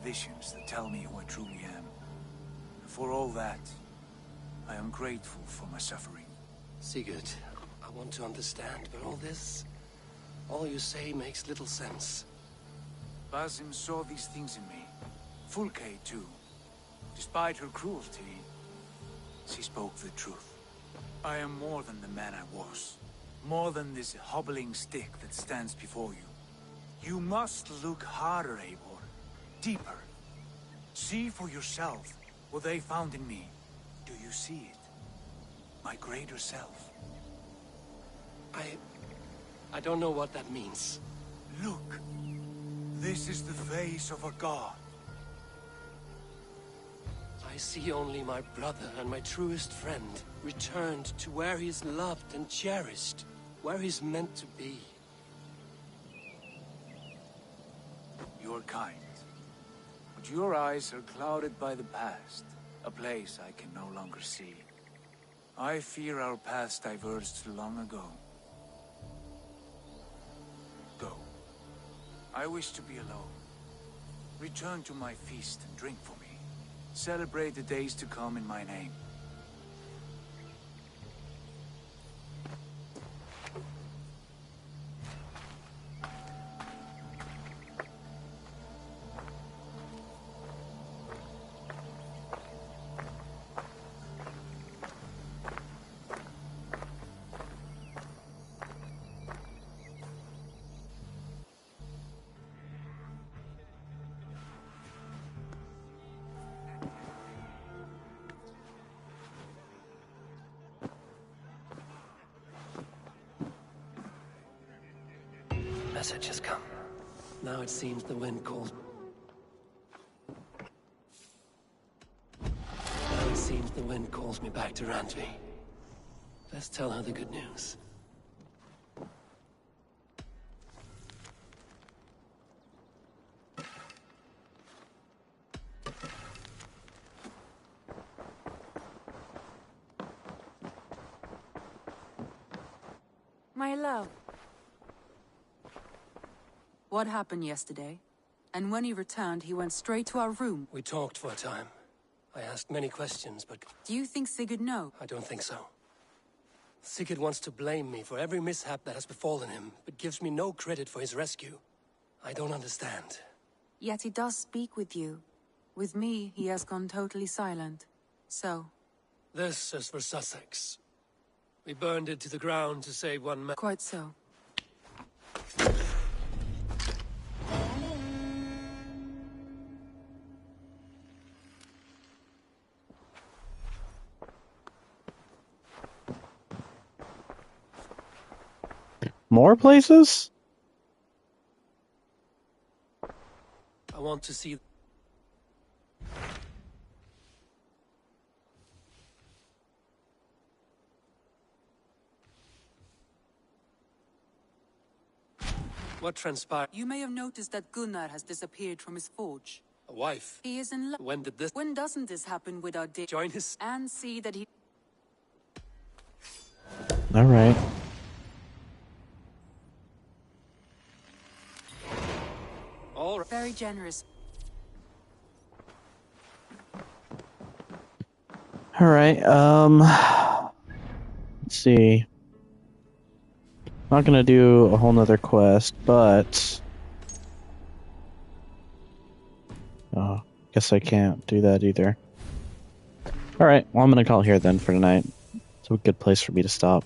visions that tell me who I truly am. For all that, I am grateful for my suffering. Sigurd, I want to understand, but all you say makes little sense. Basim saw these things in me. Fulke, too. Despite her cruelty, she spoke the truth. I am more than the man I was. More than this hobbling stick that stands before you. You must look harder, Eivor. Deeper. See for yourself what they found in me. Do you see it? My greater self. I don't know what that means. Look, this is the face of a god. I see only my brother and my truest friend returned to where he is loved and cherished, where he's meant to be. You're kind, but your eyes are clouded by the past, a place I can no longer see. I fear our paths diverged long ago. Go. I wish to be alone. Return to my feast and drink for me. Celebrate the days to come in my name. Message has come. Now it seems the wind calls. Now it seems the wind calls me back to Randvi. Let's tell her the good news. My love. What happened yesterday? And when he returned, he went straight to our room. We talked for a time. I asked many questions, but... Do you think Sigurd knows? I don't think so. Sigurd wants to blame me for every mishap that has befallen him, but gives me no credit for his rescue. I don't understand. Yet he does speak with you. With me, he has gone totally silent. So? This is for Sussex. We burned it to the ground to save one man. Quite so. More places? I want to see... What transpired? You may have noticed that Gunnar has disappeared from his forge. A wife? He is in love. When did this... When doesn't this happen with our day? Join us. And see that he... All right. All right. Very generous. All right. Let's see. Not gonna do a whole nother quest, but oh, guess I can't do that either. All right. Well, I'm gonna call it here then for tonight. It's a good place for me to stop.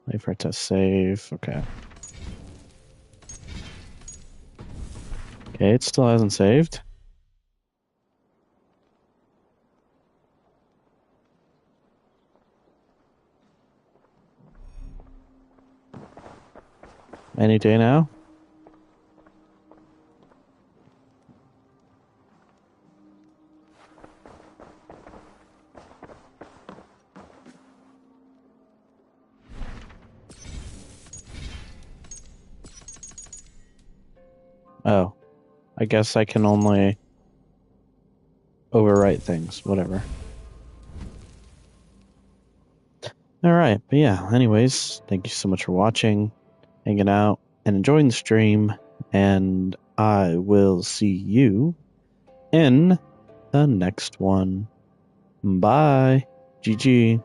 Wait for it to save. Okay. Okay, it still hasn't saved. Any day now? Oh. I guess I can only overwrite things. Whatever. Alright, but yeah, anyways, thank you so much for watching, hanging out, and enjoying the stream, and I will see you in the next one. Bye. GG.